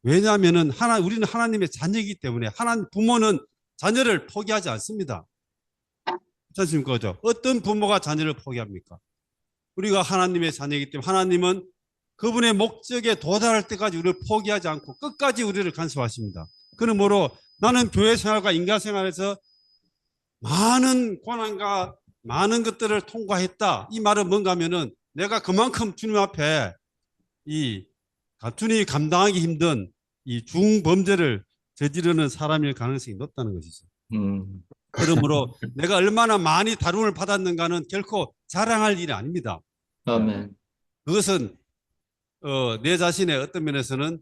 S3: 왜냐하면은 우리는 하나님의 자녀이기 때문에 부모는 자녀를 포기하지 않습니다. 그렇지 않습니까? 그죠? 어떤 부모가 자녀를 포기합니까? 우리가 하나님의 자녀이기 때문에 하나님은 그분의 목적에 도달할 때까지 우리를 포기하지 않고 끝까지 우리를 간섭하십니다. 그러므로 나는 교회 생활과 인간 생활에서 많은 고난과 많은 것들을 통과했다. 이 말은 뭔가 하면은 내가 그만큼 주님 앞에 주님이 감당하기 힘든 이 중범죄를 저지르는 사람일 가능성이 높다는 것이죠. 그러므로 내가 얼마나 많이 다룸을 받았는가는 결코 자랑할 일이 아닙니다.
S2: 아멘.
S3: 그것은 내 자신의 어떤 면에서는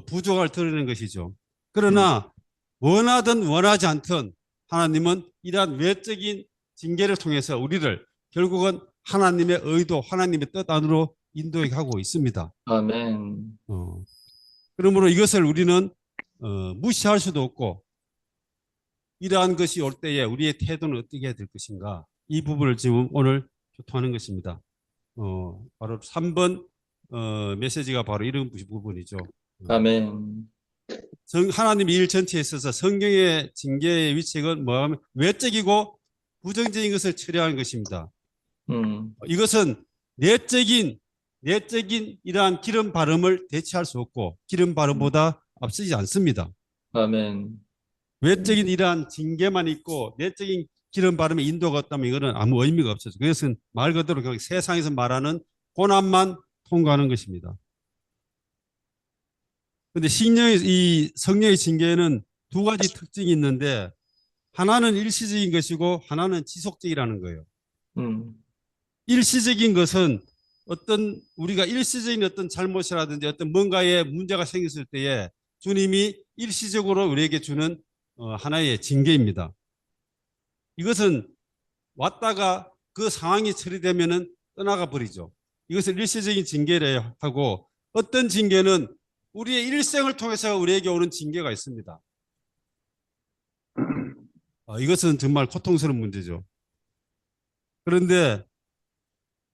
S3: 부족을 드러내는 것이죠. 그러나 원하든 원하지 않든 하나님은 이러한 외적인 징계를 통해서 우리를 결국은 하나님의 의도, 하나님의 뜻 안으로 인도해 가고 있습니다.
S2: 아멘.
S3: 그러므로 이것을 우리는 무시할 수도 없고 이러한 것이 올 때에 우리의 태도는 어떻게 해야 될 것인가 이 부분을 지금 오늘 교통하는 것입니다. 바로 3번 메시지가 바로 이런 부분이죠.
S2: 아멘.
S3: 하나님의 일 전체에 있어서 성경의 징계의 위치는 뭐하면 외적이고 부정적인 것을 처리하는 것입니다. 이것은 내적인 이러한 기름 바름을 대체할 수 없고 기름 바름보다 앞서지 않습니다.
S2: 아멘.
S3: 외적인 이러한 징계만 있고 내적인 기름 바름의 인도가 없다면 이거는 아무 의미가 없어요. 그것은 말 그대로 그냥 세상에서 말하는 고난만 통과하는 것입니다. 그런데 이 성령의 징계에는 두 가지 특징이 있는데 하나는 일시적인 것이고 하나는 지속적이라는 거예요. 일시적인 것은 우리가 일시적인 어떤 잘못이라든지 어떤 뭔가에 문제가 생겼을 때에 주님이 일시적으로 우리에게 주는 하나의 징계입니다. 이것은 왔다가 그 상황이 처리되면은 떠나가 버리죠. 이것을 일시적인 징계라 하고 어떤 징계는 우리의 일생을 통해서 우리에게 오는 징계가 있습니다. 이것은 정말 고통스러운 문제죠. 그런데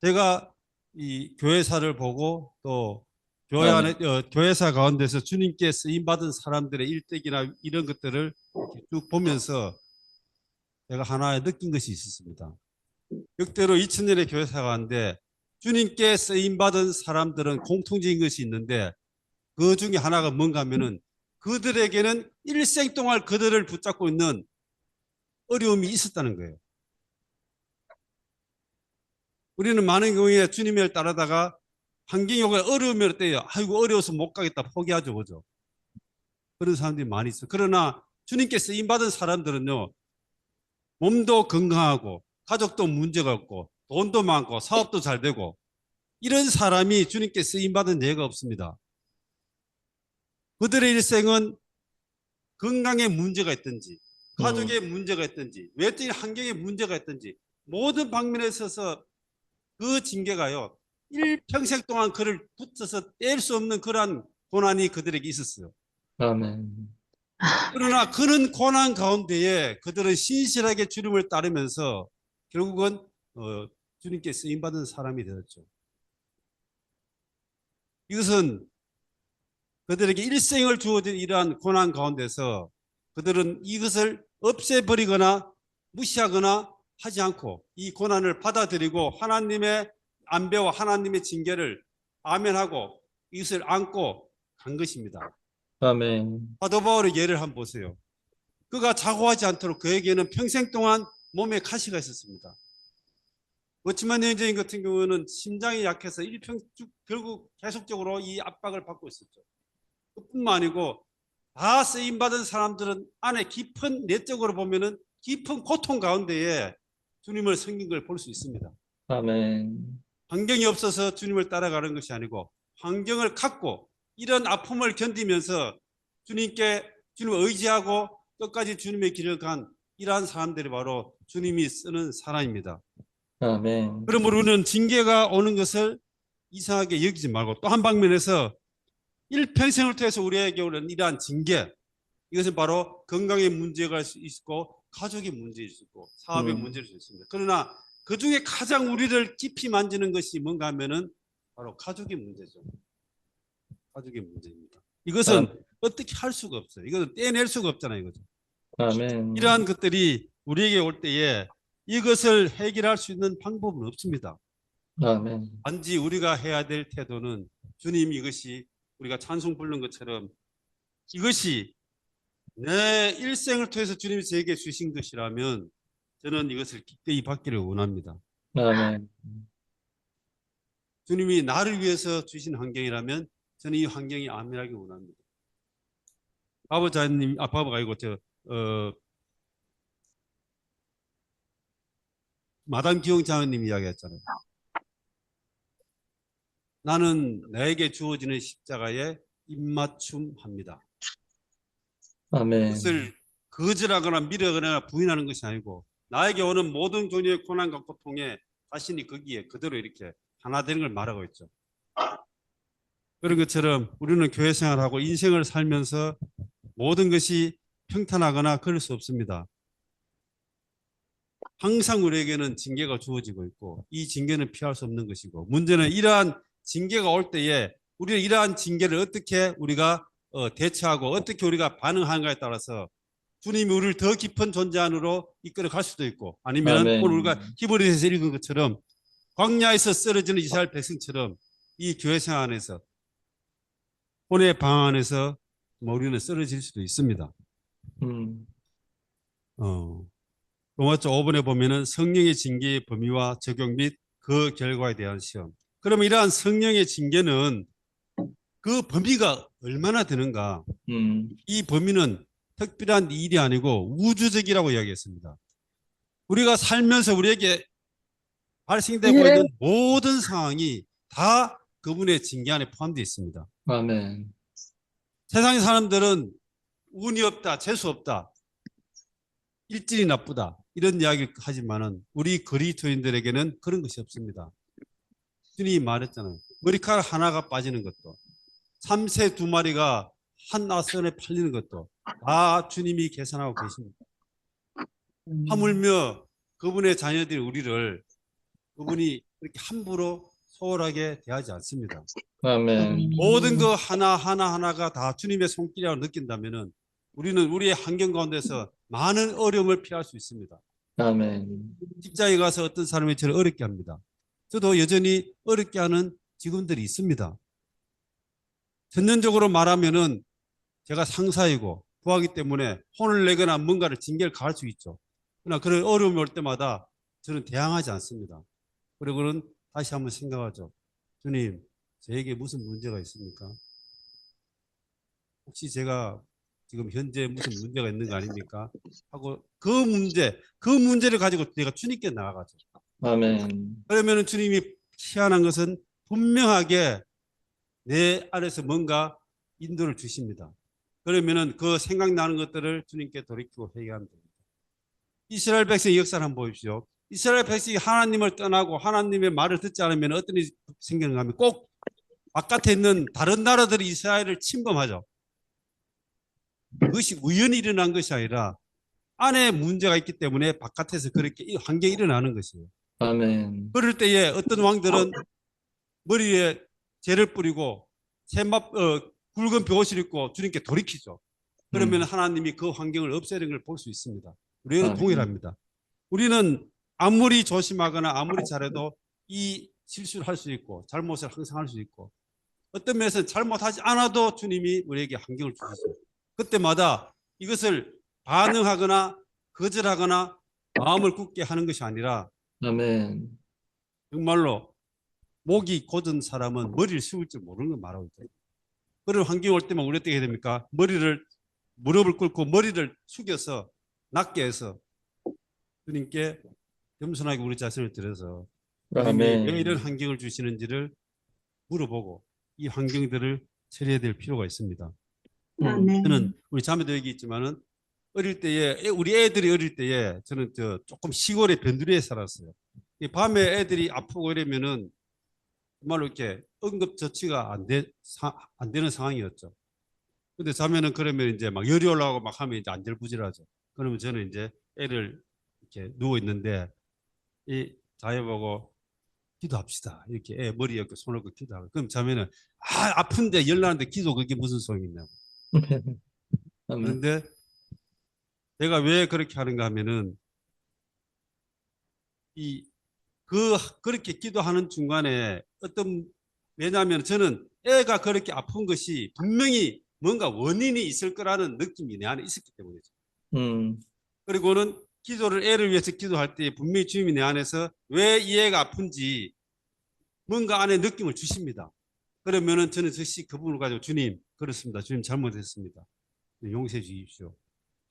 S3: 제가 이 교회사를 보고 또 교회 안에 교회사 가운데서 주님께 쓰임 받은 사람들의 일대기나 이런 것들을 쭉 보면서 제가 하나 느낀 것이 있었습니다. 역대로 2000년의 교회사 가운데 주님께 쓰임 받은 사람들은 공통적인 것이 있는데 그 중에 하나가 뭔가 하면은 그들에게는 일생 동안 그들을 붙잡고 있는 어려움이 있었다는 거예요. 우리는 많은 경우에 주님을 따르다가 환경이 어려움이 올 때요. 아이고 어려워서 못 가겠다 포기하죠. 그죠? 그런 사람들이 많이 있어요. 그러나 주님께 쓰임받은 사람들은요. 몸도 건강하고 가족도 문제가 없고 돈도 많고 사업도 잘 되고 이런 사람이 주님께 쓰임받은 예가 없습니다. 그들의 일생은 건강에 문제가 있든지 가족에 문제가 있든지 외적인 환경에 문제가 있든지 모든 방면에 있어서 그 징계가요. 일평생 동안 그를 붙어서 뗄 수 없는 그러한 고난이 그들에게 있었어요.
S2: 아멘.
S3: 그러나 그런 고난 가운데에 그들은 신실하게 주님을 따르면서 결국은 주님께 쓰임받은 사람이 되었죠. 이것은 그들에게 일생을 주어진 이러한 고난 가운데서 그들은 이것을 없애버리거나 무시하거나 하지 않고 이 고난을 받아들이고 하나님의 안배와 하나님의 징계를 아멘하고 이것을 안고 간 것입니다.
S2: 아멘.
S3: 사도 바울의 예를 한번 보세요. 그가 자고하지 않도록 그에게는 평생 동안 몸에 가시가 있었습니다. 워치만 여인적인 같은 경우는 심장이 약해서 결국 계속적으로 이 압박을 받고 있었죠. 그뿐만 아니고 다 쓰임받은 사람들은 안에 깊은 내적으로 보면은 깊은 고통 가운데에 주님을 섬긴 걸 볼 수 있습니다.
S2: 아멘.
S3: 환경이 없어서 주님을 따라가는 것이 아니고 환경을 갖고 이런 아픔을 견디면서 주님을 의지하고 끝까지 주님의 길을 간 이러한 사람들이 바로 주님이 쓰는 사람입니다.
S2: 아멘.
S3: 그러므로 우리는 징계가 오는 것을 이상하게 여기지 말고 또 한 방면에서 일평생을 통해서 우리에게 오는 이러한 징계 이것은 바로 건강의 문제가 있고 가족의 문제일 수 있고 사업의 문제일 수 있습니다. 그러나 그 중에 가장 우리를 깊이 만지는 것이 뭔가 하면은 바로 가족의 문제죠. 가족의 문제입니다. 이것은 어떻게 할 수가 없어요. 이것은 떼낼 수가 없잖아요. 이거죠.
S2: 아멘.
S3: 이러한 것들이 우리에게 올 때에 이것을 해결할 수 있는 방법은 없습니다.
S2: 아멘.
S3: 단지 우리가 해야 될 태도는 주님 이것이 우리가 찬송 부른 것처럼 이것이 내 일생을 통해서 주님이 저에게 주신 것이라면 저는 이것을 기꺼이 받기를 원합니다.
S2: 아멘.
S3: 주님이 나를 위해서 주신 환경이라면 저는 이 환경이 안전하기 원합니다. 바보자님, 바보가 아니고 마담 기용장님 이야기했잖아요. 나는 나에게 주어지는 십자가에 입맞춤합니다.
S2: 아멘.
S3: 그것을 거절하거나 미루거나 부인하는 것이 아니고 나에게 오는 모든 종류의 고난과 고통에 자신이 거기에 그대로 이렇게 하나 되는 걸 말하고 있죠. 그런 것처럼 우리는 교회 생활하고 인생을 살면서 모든 것이 평탄하거나 그럴 수 없습니다. 항상 우리에게는 징계가 주어지고 있고 이 징계는 피할 수 없는 것이고 문제는 이러한 징계가 올 때에 우리는 이러한 징계를 어떻게 우리가 대처하고 어떻게 우리가 반응하는가에 따라서 주님이 우리를 더 깊은 존재 안으로 이끌어 갈 수도 있고 아니면
S2: 아멘.
S3: 오늘 우리가 히브리서에서 읽은 것처럼 광야에서 쓰러지는 이스라엘 백성처럼 이 교회 생활 안에서 혼의 방 안에서 우리는 쓰러질 수도 있습니다.
S2: 음,
S3: 로마서 5번에 보면은 성령의 징계의 범위와 적용 및 그 결과에 대한 시험. 그러면 이러한 성령의 징계는 그 범위가 얼마나 되는가? 이 범위는 특별한 일이 아니고 우주적이라고 이야기했습니다. 우리가 살면서 우리에게 발생되고 있는 모든 상황이 다 그분의 징계 안에 포함되어 있습니다.
S2: 아멘.
S3: 세상의 사람들은 운이 없다, 재수 없다, 일질이 나쁘다 이런 이야기를 하지만은 우리 그리스도인들에게는 그런 것이 없습니다. 주님이 말했잖아요. 머리카락 하나가 빠지는 것도, 참새 2마리가 한 나선에 팔리는 것도 다 주님이 계산하고 계십니다. 하물며 그분의 자녀들 우리를 그분이 그렇게 함부로 소홀하게 대하지 않습니다.
S2: 아멘.
S3: 모든 그 하나하나가 다 주님의 손길이라고 느낀다면은 우리는 우리의 환경 가운데서 많은 어려움을 피할 수 있습니다.
S2: 아멘.
S3: 직장에 가서 어떤 사람이 저를 어렵게 합니다. 저도 여전히 어렵게 하는 직원들이 있습니다. 전년적으로 말하면은 제가 상사이고 부하기 때문에 혼을 내거나 뭔가를 징계를 가할 수 있죠. 그러나 그런 어려움이 올 때마다 저는 대항하지 않습니다. 그리고는 다시 한번 생각하죠. 주님, 저에게 무슨 문제가 있습니까? 혹시 제가 지금 현재 무슨 문제가 있는 거 아닙니까? 하고 그 문제를 가지고 내가 주님께 나아가죠.
S2: 아멘.
S3: 그러면 주님이 희한한 것은 분명하게 내 안에서 뭔가 인도를 주십니다. 그러면은 그 생각나는 것들을 주님께 돌이키고 회개하면 됩니다. 이스라엘 백성의 역사를 한번 보십시오. 이스라엘 백성이 하나님을 떠나고 하나님의 말을 듣지 않으면 어떤 일이 생기는가 하면 꼭 바깥에 있는 다른 나라들이 이스라엘을 침범하죠. 그것이 우연히 일어난 것이 아니라 안에 문제가 있기 때문에 바깥에서 그렇게 환경이 일어나는 것이에요.
S2: 아멘.
S3: 그럴 때에 어떤 왕들은 머리에 재를 뿌리고 굵은 벼옷을 입고 주님께 돌이키죠. 그러면 하나님이 그 환경을 없애는 걸 볼 수 있습니다. 우리는 동일합니다. 우리는 아무리 조심하거나 아무리 잘해도 이 실수를 할 수 있고 잘못을 항상 할 수 있고 어떤 면에서는 잘못하지 않아도 주님이 우리에게 환경을 주시죠. 그때마다 이것을 반응하거나 거절하거나 마음을 굳게 하는 것이 아니라
S2: 아멘.
S3: 정말로 목이 곧은 사람은 머리를 숙일 줄 모르는 걸 말하고 있죠. 그런 환경이 올 때만 우리 어떻게 해야 됩니까? 무릎을 꿇고 머리를 숙여서 낮게 해서 주님께 겸손하게 우리 자신을 들여서 주님이
S2: 아멘.
S3: 왜 이런 환경을 주시는지를 물어보고 이 환경들을 처리해야 될 필요가 있습니다. 저는 우리 자매도 여기 있지만은 어릴 때에 우리 애들이 어릴 때에 저는 조금 시골의 변두리에 살았어요. 이 밤에 애들이 아프고 이러면은 정말로 이렇게 응급처치가 안 되는 상황이었죠. 근데 자면은 그러면 이제 막 열이 올라오고 막 하면 이제 안절부절하죠. 그러면 저는 이제 애를 이렇게 누워 있는데 이 자녀 보고 기도합시다. 이렇게 애 머리에 손을 얹고 기도하고. 그럼 자면은 아픈데 열 나는데 기도 그게 무슨 소용이냐고.
S2: 아멘.
S3: 그런데 내가 왜 그렇게 하는가 하면은 그렇게 기도하는 중간에 왜냐하면 저는 애가 그렇게 아픈 것이 분명히 뭔가 원인이 있을 거라는 느낌이 내 안에 있었기 때문이죠. 그리고는 애를 위해서 기도할 때 분명히 주님이 내 안에서 왜 이 애가 아픈지 뭔가 안에 느낌을 주십니다. 그러면은 저는 즉시 그 부분을 가지고 주님, 그렇습니다. 주님 잘못했습니다. 용서해 주십시오.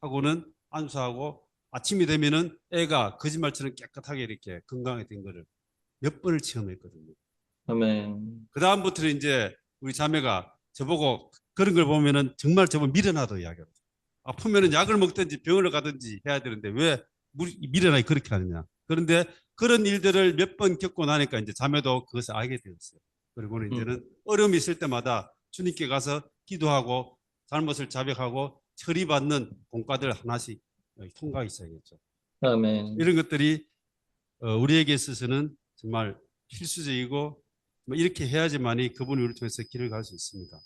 S3: 하고는 안수하고 아침이 되면은 애가 거짓말처럼 깨끗하게 이렇게 건강하게 된 거를 몇 번을 체험했거든요.
S2: 아멘.
S3: 그 다음부터는 이제 우리 자매가 저보고 그런 걸 보면은 정말 저보고 미련하다고 이야기해요. 아프면은 약을 먹든지 병원을 가든지 해야 되는데 왜 미련하게 그렇게 하느냐. 그런데 그런 일들을 몇 번 겪고 나니까 이제 자매도 그것을 알게 되었어요. 그리고는 이제는 어려움이 있을 때마다 주님께 가서 기도하고 잘못을 자백하고 처리받는 공과들 하나씩 통과가 있어야겠죠.
S2: 아멘.
S3: 이런 것들이 우리에게 있어서는 정말 필수적이고 뭐 이렇게 해야지만이 그분이 우리를 통해서 길을 갈 수 있습니다.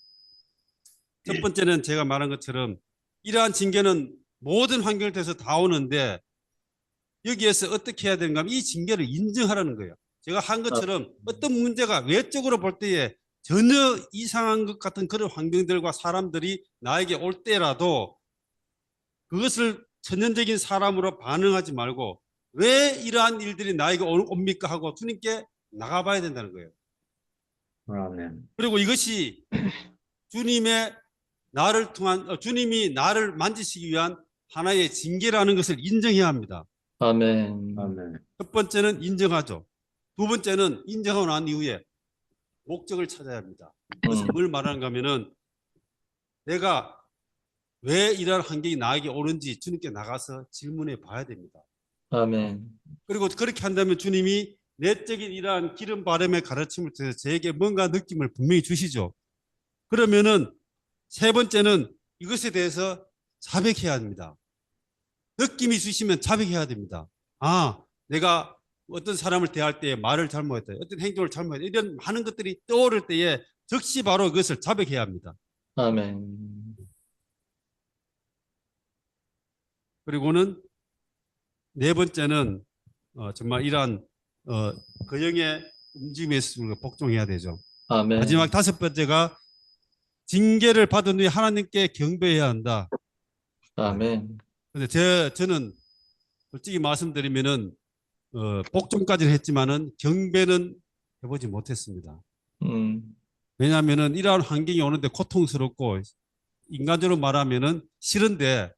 S3: 첫 번째는 제가 말한 것처럼 이러한 징계는 모든 환경을 통해서 다 오는데 여기에서 어떻게 해야 되는가 하면 이 징계를 인정하라는 거예요. 제가 한 것처럼 어떤 문제가 외적으로 볼 때에 전혀 이상한 것 같은 그런 환경들과 사람들이 나에게 올 때라도 그것을 천연적인 사람으로 반응하지 말고 왜 이러한 일들이 나에게 옵니까 하고 주님께 나가봐야 된다는 거예요.
S4: 아멘.
S3: 그리고 이것이 주님의 나를 통한 주님이 나를 만지시기 위한 하나의 징계라는 것을 인정해야 합니다.
S2: 아멘.
S4: 아멘.
S3: 첫 번째는 인정하죠. 두 번째는 인정하고 난 이후에 목적을 찾아야 합니다. 그것은 뭘 말하는가 하면은 내가 왜 이러한 환경이 나에게 오는지 주님께 나가서 질문해 봐야 됩니다.
S2: 아멘.
S3: 그리고 그렇게 한다면 주님이 내적인 이러한 기름 바람의 가르침을 통해서 저에게 뭔가 느낌을 분명히 주시죠. 그러면은 세 번째는 이것에 대해서 자백해야 합니다. 느낌이 주시면 자백해야 됩니다. 아, 내가 어떤 사람을 대할 때 말을 잘못했다. 어떤 행동을 잘못했다. 이런 많은 것들이 떠오를 때에 즉시 바로 그것을 자백해야 합니다.
S2: 아멘.
S3: 그리고는 네 번째는 정말 이러한 거영의 움직임에서 우리가 복종해야 되죠.
S2: 아멘.
S3: 마지막 다섯 번째가 징계를 받은 후에 하나님께 경배해야 한다.
S2: 아멘.
S3: 근데 저는 솔직히 말씀드리면은 복종까지는 했지만은 경배는 해보지 못했습니다. 왜냐하면은 이러한 환경이 오는데 고통스럽고 인간적으로 말하면은 싫은데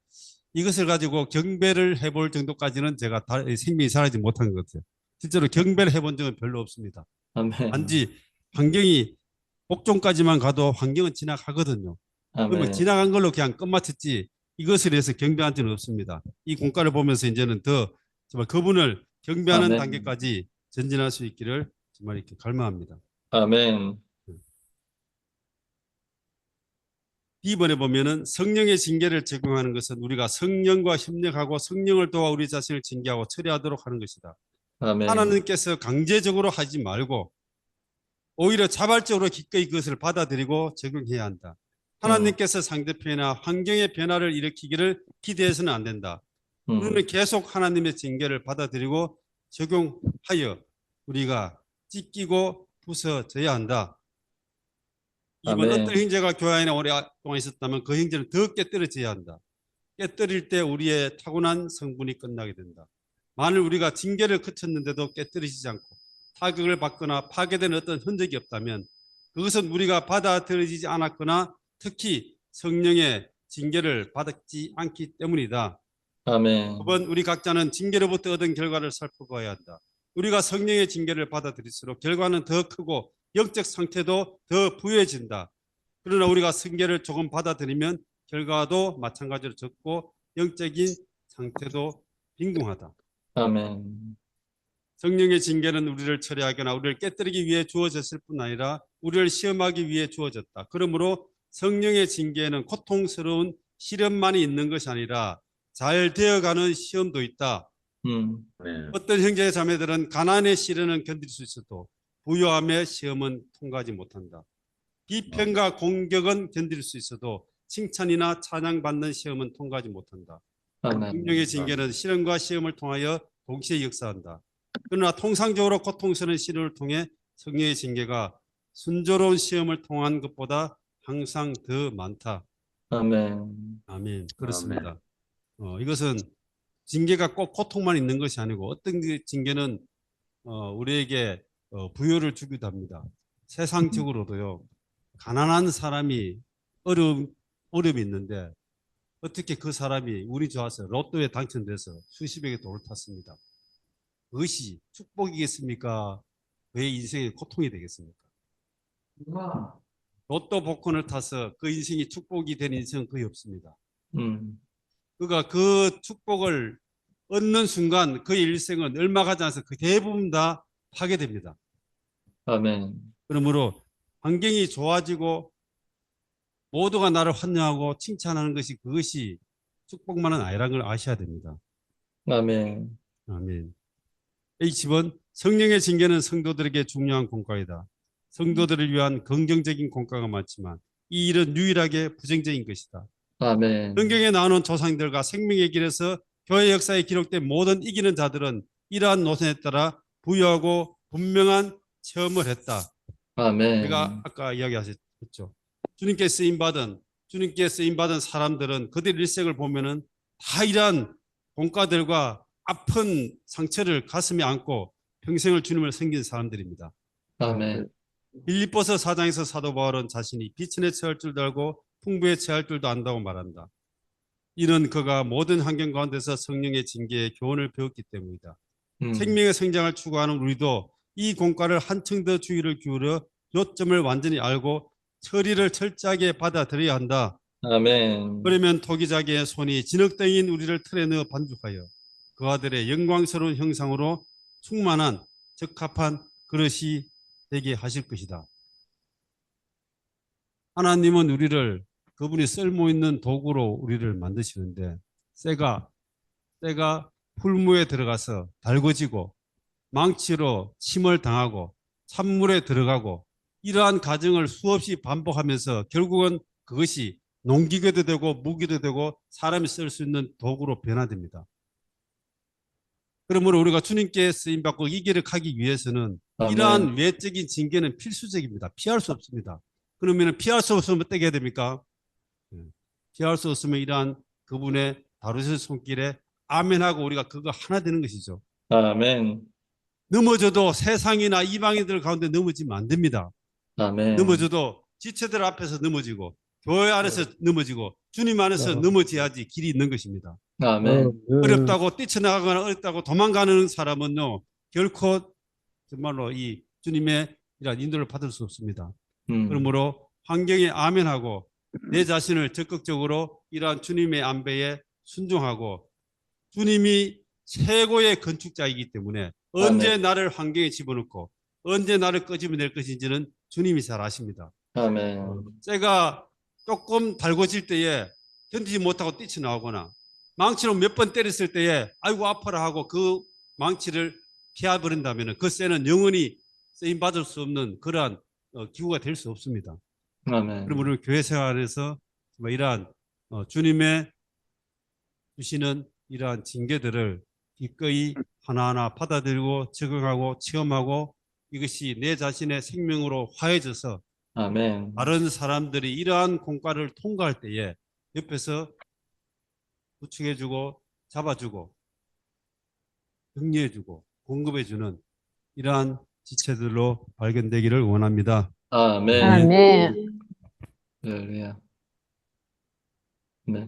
S3: 이것을 가지고 경배를 해볼 정도까지는 제가 생명이 살아있지 못한 것 같아요. 실제로 경배를 해본 적은 별로 없습니다.
S2: 아멘.
S3: 단지 환경이 복종까지만 가도 환경은 지나가거든요. 그러면
S2: 아멘.
S3: 지나간 걸로 그냥 끝마쳤지 이것을 위해서 경배한 적은 없습니다. 이 공과를 보면서 이제는 더 정말 그분을 경배하는
S2: 아멘.
S3: 단계까지 전진할 수 있기를 정말 이렇게 갈망합니다.
S2: 아멘.
S3: B번에 보면은 성령의 징계를 적용하는 것은 우리가 성령과 협력하고 성령을 도와 우리 자신을 징계하고 처리하도록 하는 것이다.
S2: 아멘.
S3: 하나님께서 강제적으로 하지 말고 오히려 자발적으로 기꺼이 그것을 받아들이고 적용해야 한다. 하나님께서 상대편이나 환경의 변화를 일으키기를 기대해서는 안 된다. 우리는 계속 하나님의 징계를 받아들이고 적용하여 우리가 찢기고 부서져야 한다. 이번
S2: 아멘.
S3: 어떤 형제가 교회 안에 오랫동안 있었다면 그 형제는 더 깨뜨려져야 한다. 깨뜨릴 때 우리의 타고난 성분이 끝나게 된다. 만일 우리가 징계를 그쳤는데도 깨뜨리지 않고 타격을 받거나 파괴된 어떤 흔적이 없다면 그것은 우리가 받아들이지 않았거나 특히 성령의 징계를 받지 않기 때문이다.
S2: 아멘.
S3: 이번 우리 각자는 징계로부터 얻은 결과를 살펴봐야 한다. 우리가 성령의 징계를 받아들일수록 결과는 더 크고 영적 상태도 더 부유해진다. 그러나 우리가 징계를 조금 받아들이면 결과도 마찬가지로 적고 영적인 상태도 빈궁하다.
S2: 아멘.
S3: 성령의 징계는 우리를 처리하거나 우리를 깨뜨리기 위해 주어졌을 뿐 아니라 우리를 시험하기 위해 주어졌다. 그러므로 성령의 징계에는 고통스러운 시련만이 있는 것이 아니라 잘 되어가는 시험도 있다.
S4: 네.
S3: 어떤 형제 자매들은 가난의 시련은 견딜 수 있어도 부요함의 시험은 통과하지 못한다. 비평과 공격은 견딜 수 있어도 칭찬이나 찬양받는 시험은 통과하지 못한다.
S2: 아멘.
S3: 성령의 징계는 시련과 시험을 통하여 동시에 역사한다. 그러나 통상적으로 고통스러운 시련을 통해 성령의 징계가 순조로운 시험을 통한 것보다 항상 더 많다.
S2: 아멘.
S3: 아멘. 그렇습니다. 이것은 징계가 꼭 고통만 있는 것이 아니고 어떤 징계는 우리에게 부여를 주기도 합니다. 세상적으로도요. 가난한 사람이 어려움이 있는데 어떻게 그 사람이 운이 좋아서 로또에 당첨돼서 수십억의 돈을 탔습니다. 그것이 축복이겠습니까? 왜 인생의 고통이 되겠습니까? 로또 복권을 타서 그 인생이 축복이 된 인생은 거의 없습니다. 그가 그 축복을 얻는 순간 그의 일생은 얼마 가지 않아서 그 대부분 다 파괴됩니다.
S2: 아멘.
S3: 그러므로 환경이 좋아지고 모두가 나를 환영하고 칭찬하는 것이 그것이 축복만은 아니라는 걸 아셔야 됩니다.
S2: 아멘.
S3: 아멘. H번 성령의 징계는 성도들에게 중요한 공과이다. 성도들을 위한 긍정적인 공과가 많지만 이 일은 유일하게 부정적인 것이다.
S2: 아멘.
S3: 성경에 나오는 조상들과 생명의 길에서 교회 역사에 기록된 모든 이기는 자들은 이러한 노선에 따라 부유하고 분명한 체험을 했다.
S2: 아멘.
S3: 제가 아까 이야기하셨죠. 주님께 쓰임받은 사람들은 그들 일생을 보면은 다 이러한 공과들과 아픈 상처를 가슴에 안고 평생을 주님을 섬긴 사람들입니다.
S2: 아멘.
S3: 빌립보서 4장에서 사도 바울은 자신이 비천에 처할 줄도 알고 풍부에 처할 줄도 안다고 말한다. 이는 그가 모든 환경 가운데서 성령의 징계의 교훈을 배웠기 때문이다. 생명의 성장을 추구하는 우리도 이 공과를 한층 더 주의를 기울여 요점을 완전히 알고 처리를 철저하게 받아들여야 한다.
S2: 아멘.
S3: 그러면 토기자기의 손이 진흙덩이인 우리를 틀에 넣어 반죽하여 그 아들의 영광스러운 형상으로 충만한 적합한 그릇이 되게 하실 것이다. 하나님은 우리를 그분이 쓸모 있는 도구로 우리를 만드시는데 쇠가 풀무에 들어가서 달궈지고 망치로 침을 당하고 찬물에 들어가고 이러한 과정을 수없이 반복하면서 결국은 그것이 농기계도 되고 무기도 되고 사람이 쓸 수 있는 도구로 변화됩니다. 그러므로 우리가 주님께 쓰임받고 이 길을 가기 위해서는
S2: 아멘.
S3: 이러한 외적인 징계는 필수적입니다. 피할 수 없습니다. 그러면 피할 수 없으면 어떻게 해야 됩니까? 피할 수 없으면 이러한 그분의 다루실 손길에 아멘하고 우리가 그거 하나 되는 것이죠.
S2: 아멘.
S3: 넘어져도 세상이나 이방인들 가운데 넘어지면 안 됩니다.
S2: 아멘.
S3: 넘어져도 지체들 앞에서 넘어지고 교회 안에서 넘어지고 주님 안에서 넘어져야지 길이 있는 것입니다.
S2: 아멘.
S3: 어렵다고 뛰쳐나가거나 어렵다고 도망가는 사람은요 결코 정말로 이 주님의 이런 인도를 받을 수 없습니다. 그러므로 환경에 아멘하고 내 자신을 적극적으로 이러한 주님의 안배에 순종하고 주님이 최고의 건축자이기 때문에 언제 나를 환경에 집어넣고 언제 나를 끄집어낼 것인지는 주님이 잘 아십니다.
S2: 아멘.
S3: 제가 조금 달궈질 때에 견디지 못하고 뛰쳐나오거나 망치로 몇 번 때렸을 때에 아이고 아파라 하고 그 망치를 피해버린다면 그 쇠는 영원히 쓰임받을 수 없는 그러한 기구가 될 수 없습니다.
S2: 아멘.
S3: 그럼 우리 교회 생활에서 이러한 주님의 주시는 이러한 징계들을 기꺼이 하나하나 받아들이고 적응하고 체험하고 이것이 내 자신의 생명으로 화해져서
S2: 아멘.
S3: 다른 사람들이 이러한 공과를 통과할 때에 옆에서 부축해주고 잡아주고 격려해주고 공급해주는 이러한 지체들로 발견되기를 원합니다.
S2: 아멘.
S6: 아멘.
S2: 할렐루야. 네.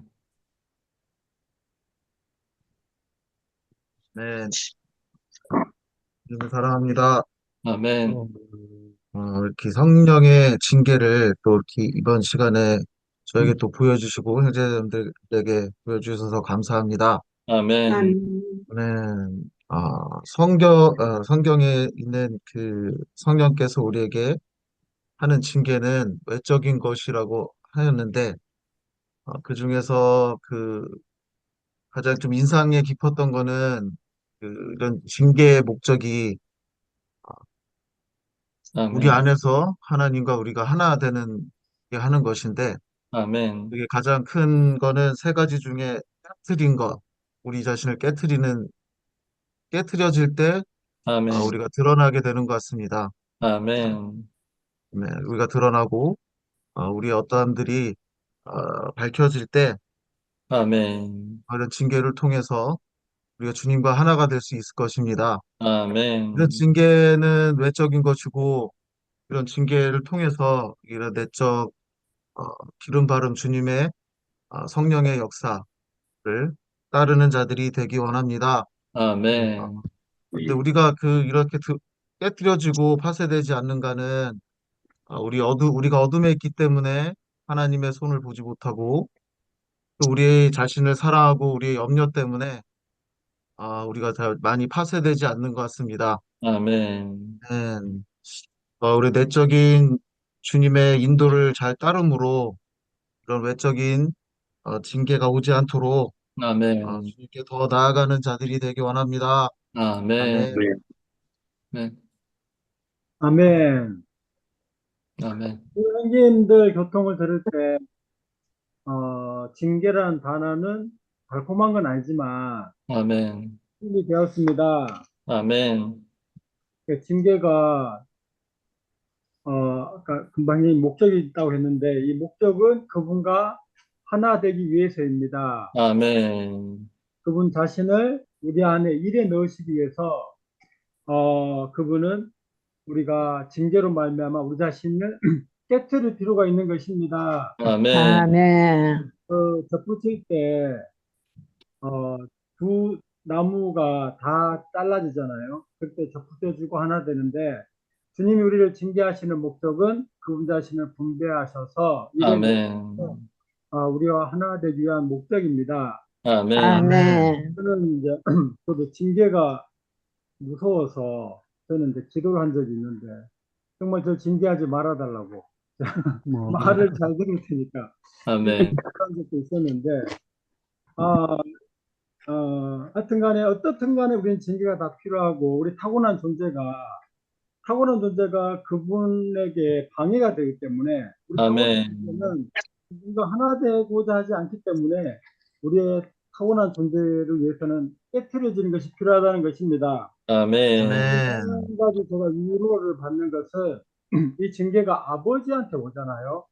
S7: 네, 주님 사랑합니다.
S2: 아멘.
S7: 이렇게 성령의 징계를 또 이렇게 이번 시간에 저에게 또 보여주시고 형제들에게 보여주셔서 감사합니다.
S2: 아멘.
S7: 네, 성경에 있는 그 성령께서 우리에게 하는 징계는 외적인 것이라고 하였는데, 그 중에서 그 가장 좀 인상에 깊었던 거는 이런 징계의 목적이 우리
S2: 아멘.
S7: 안에서 하나님과 우리가 하나 되는 게 하는 것인데,
S2: 아멘.
S7: 그게 가장 큰 거는 세 가지 중에 깨트린 것, 우리 자신을 깨트려질 때
S2: 아멘.
S7: 우리가 드러나게 되는 것 같습니다.
S2: 아멘.
S7: 네, 우리가 드러나고 우리 어떠함들이 밝혀질 때
S2: 아멘.
S7: 이런 징계를 통해서 우리가 주님과 하나가 될 수 있을 것입니다. 이런
S2: 아멘.
S7: 징계는 외적인 것이고 이런 징계를 통해서 이런 내적 어, 기름 바름 주님의 성령의 역사를 따르는 자들이 되기 원합니다.
S2: 아멘.
S7: 근데 우리가 이렇게 깨뜨려지고 파쇄되지 않는가는 우리가 어둠에 있기 때문에 하나님의 손을 보지 못하고 또 우리 자신을 사랑하고 우리의 염려 때문에 우리가 다 많이 파쇄되지 않는 것 같습니다.
S2: 아멘.
S7: 우리 내적인 주님의 인도를 잘 따름으로 이런 외적인 징계가 오지 않도록
S2: 아멘.
S7: 주님께 더 나아가는 자들이 되기 원합니다.
S2: 아멘.
S7: 아멘.
S2: 아멘.
S6: 아멘.
S2: 아멘.
S6: 형제님들 교통을 들을 때, 징계라는 단어는 달콤한 건 아니지만,
S2: 아멘.
S6: 힘이 되었습니다.
S2: 아멘.
S6: 그 징계가, 아까 금방 이 목적이 있다고 했는데, 이 목적은 그분과 하나 되기 위해서입니다.
S2: 아멘.
S6: 그분 자신을 우리 안에 일에 넣으시기 위해서, 그분은 우리가 징계로 말미암아 우리 자신을 깨트릴 필요가 있는 것입니다.
S2: 아멘.
S8: 아멘.
S6: 접붙일 때, 두 나무가 다 잘라지잖아요. 그때 접붙여주고 하나 되는데, 주님이 우리를 징계하시는 목적은 그분 자신을 분배하셔서
S2: 아멘.
S6: 우리와 하나 되기 위한 목적입니다.
S2: 아멘.
S8: 아멘.
S6: 저는 이제 저도 징계가 무서워서 저는 이제 기도를 한 적이 있는데 정말 저 징계하지 말아달라고 말을 잘 들을 테니까
S2: 아멘.
S6: 그런 적도 있었는데 하여튼 간에 어떻든 간에 우리는 징계가 다 필요하고 우리 타고난 존재가 그분에게 방해가 되기 때문에 우리 타고난
S2: 아멘.
S6: 존재는 그분과 하나 되고자 하지 않기 때문에 우리의 타고난 존재를 위해서는 깨트려지는 것이 필요하다는 것입니다.
S2: 아멘.
S7: 아멘.
S6: 한 가지 제가 위로를 받는 것은 이 징계가 아버지한테 오잖아요.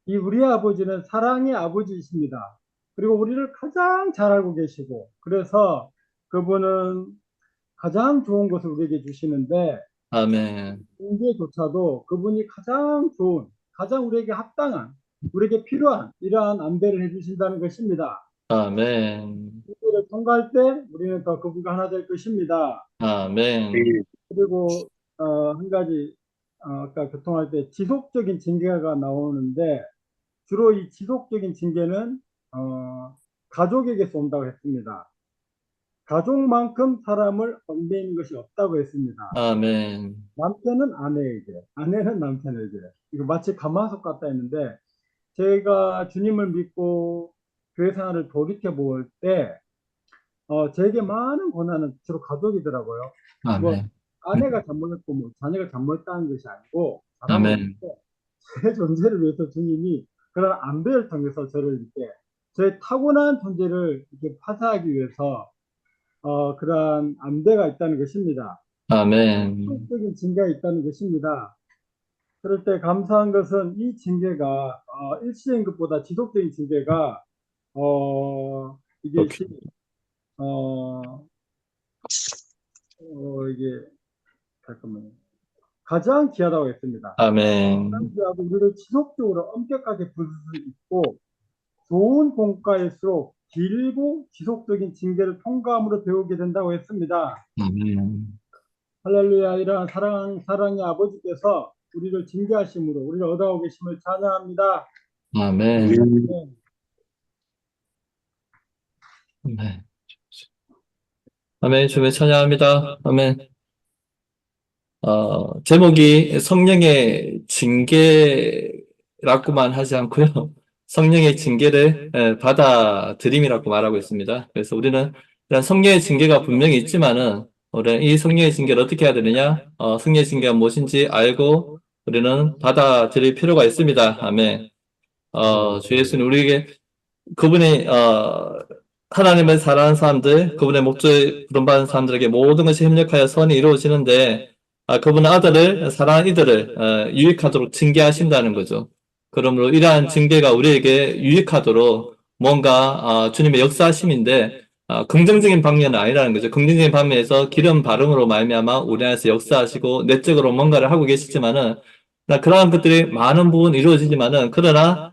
S6: 이 우리의 아버지는 사랑의 아버지이십니다. 그리고 우리를 가장 잘 알고 계시고 그래서 그분은 가장 좋은 것을 우리에게 주시는데
S2: 아멘.
S6: 징계조차도 그분이 가장 좋은, 가장 우리에게 합당한, 우리에게 필요한 이러한 안배를 해주신다는 것입니다.
S2: 아멘.
S6: 징계를 통과할 때 우리는 더 그분과 하나 될 것입니다.
S2: 아멘.
S6: 그리고 한 가지 아까 교통할 때 지속적인 징계가 나오는데 주로 이 지속적인 징계는 가족에게서 온다고 했습니다. 가족만큼 사람을 얽매이는 것이 없다고 했습니다.
S2: 아멘.
S6: 남편은 아내에게, 아내는 남편에게. 이거 마치 가마솥 같다 했는데 제가 주님을 믿고 교회 생활을 돌이켜 볼 때 제게 많은 권한은 주로 가족이더라고요. 뭐
S2: 아멘.
S6: 아내가 잘못했고 뭐 자녀가 잘못했다는 것이 아니고
S2: 아멘.
S6: 제 존재를 위해서 주님이 그런 안배를 통해서 저를 이렇게 저의 타고난 존재를 이렇게 파쇄하기 위해서 그러한 안배가 있다는 것입니다.
S2: 아멘.
S6: 지속적인 징계가 있다는 것입니다. 그럴 때 감사한 것은 이 징계가 일시적인 것보다 지속적인 징계가 이게 이게 잠깐만요. 가장 귀하다고 했습니다.
S2: 아멘.
S6: 가장 귀하고 우리를 지속적으로 엄격하게 부를 수 있고 좋은 공과일수록 길고 지속적인 징계를 통과함으로 배우게 된다고 했습니다.
S2: 아멘.
S6: 할렐루야. 이러한 사랑의 아버지께서 우리를 징계하심으로 우리를 얻어가고 계심을 찬양합니다.
S2: 아멘.
S6: 네.
S2: 아멘. 아멘. 주님 찬양합니다. 아멘. 제목이 성령의 징계라고만 하지 않고요. 성령의 징계를 받아들임이라고 말하고 있습니다. 그래서 우리는 이런 성령의 징계가 분명히 있지만은 우리는 이 성령의 징계를 어떻게 해야 되느냐? 성령의 징계가 무엇인지 알고 우리는 받아들일 필요가 있습니다. 아멘. 주 예수님 우리에게 그분이 하나님을 사랑하는 사람들, 그분의 목적을 부름받은 사람들에게 모든 것이 협력하여 선이 이루어지는데 그분은 아들을 사랑하는 이들을 유익하도록 징계하신다는 거죠. 그러므로 이러한 징계가 우리에게 유익하도록 뭔가 주님의 역사하심인데 긍정적인 방면은 아니라는 거죠. 긍정적인 방면에서 기름 바름으로 말미암아 우리 안에서 역사하시고 내적으로 뭔가를 하고 계시지만은 그러한 것들이 많은 부분 이루어지지만은 그러나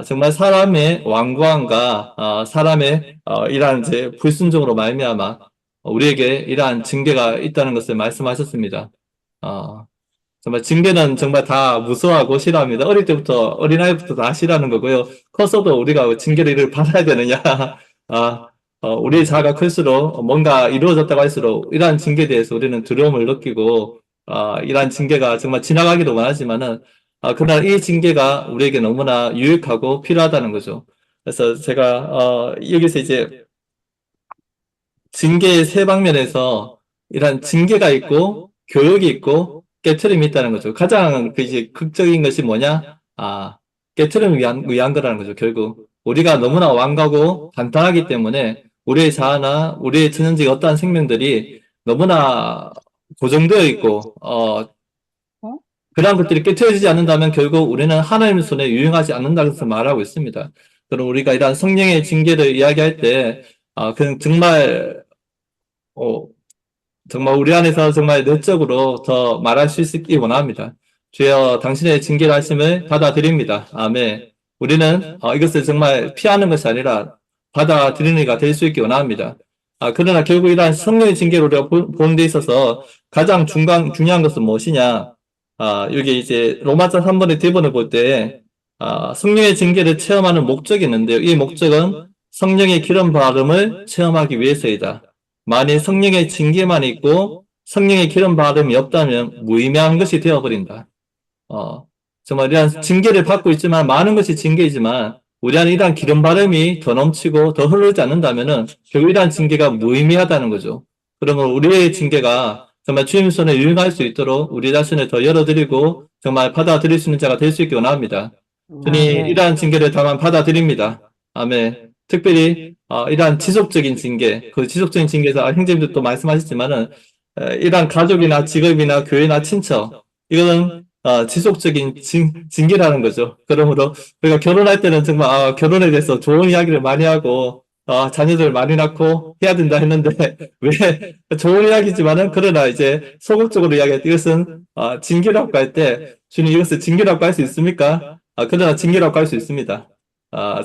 S2: 정말 사람의 완고함과 사람의 이러한 이제 불순종으로 말미암아 우리에게 이러한 징계가 있다는 것을 말씀하셨습니다. 정말 징계는 정말 다 무서워하고 싫어합니다. 어릴 때부터, 어린아이부터 다 싫어하는 거고요. 컸어도 우리가 징계를 받아야 되느냐. 우리의 자아가 클수록 뭔가 이루어졌다고 할수록 이러한 징계에 대해서 우리는 두려움을 느끼고, 이러한 징계가 정말 지나가기도 원하지만은, 그러나 이 징계가 우리에게 너무나 유익하고 필요하다는 거죠. 그래서 제가 여기서 이제 징계의 세 방면에서 이런 징계가 있고 교육이 있고 깨트림이 있다는 거죠. 가장 그 이제 극적인 것이 뭐냐? 깨트림을 위한 거라는 거죠. 결국 우리가 너무나 완고하고 간단하기 때문에 우리의 자아나 우리의 천연적 어떠한 생명들이 너무나 고정되어 있고 그러한 것들이 깨트려지지 않는다면 결국 우리는 하나님의 손에 유용하지 않는다는 것을 말하고 있습니다. 그럼 우리가 이러한 성령의 징계를 이야기할 때 그냥 어, 정말 우리 안에서 정말 내적으로 더 말할 수 있기 원합니다. 주여 당신의 징계를 하심을 받아들입니다. 아멘. 우리는 이것을 정말 피하는 것이 아니라 받아들이는 이가 될 수 있기 원합니다. 그러나 결국 이러한 성령의 징계를 우리가 보는 데 있어서 가장 중요한 것은 무엇이냐? 여기 이제 로마서 3번의 대본을 볼 때, 성령의 징계를 체험하는 목적이 있는데요. 이 목적은 성령의 기름 바름을 체험하기 위해서이다. 만일 성령의 징계만 있고 성령의 기름 바름이 없다면 무의미한 것이 되어버린다. 정말 이러한 징계를 받고 있지만 많은 것이 징계이지만 우리 안에 이러한 기름 바름이 더 넘치고 더 흐르지 않는다면은 결국 이러한 징계가 무의미하다는 거죠. 그러면 우리의 징계가 정말 주님 손에 유용할 수 있도록 우리 자신을 더 열어드리고 정말 받아들일 수 있는 자가 될 수 있기 원합니다. 주님 이러한 징계를 다만 받아들입니다. 아멘. 특별히 이러한 지속적인 징계, 그 지속적인 징계에서 형제님들도 말씀하셨지만은 이러한 가족이나 직업이나 교회나 친척 이거는 지속적인 징계라는 거죠. 그러므로 우리가 결혼할 때는 정말 결혼에 대해서 좋은 이야기를 많이 하고 자녀들 많이 낳고 해야 된다 했는데 왜 좋은 이야기지만은 그러나 이제 소극적으로 이야기할 때 이것은 징계라고 할 때 주님 이것을 징계라고 할 수 있습니까? 그러나 징계라고 할 수 있습니다.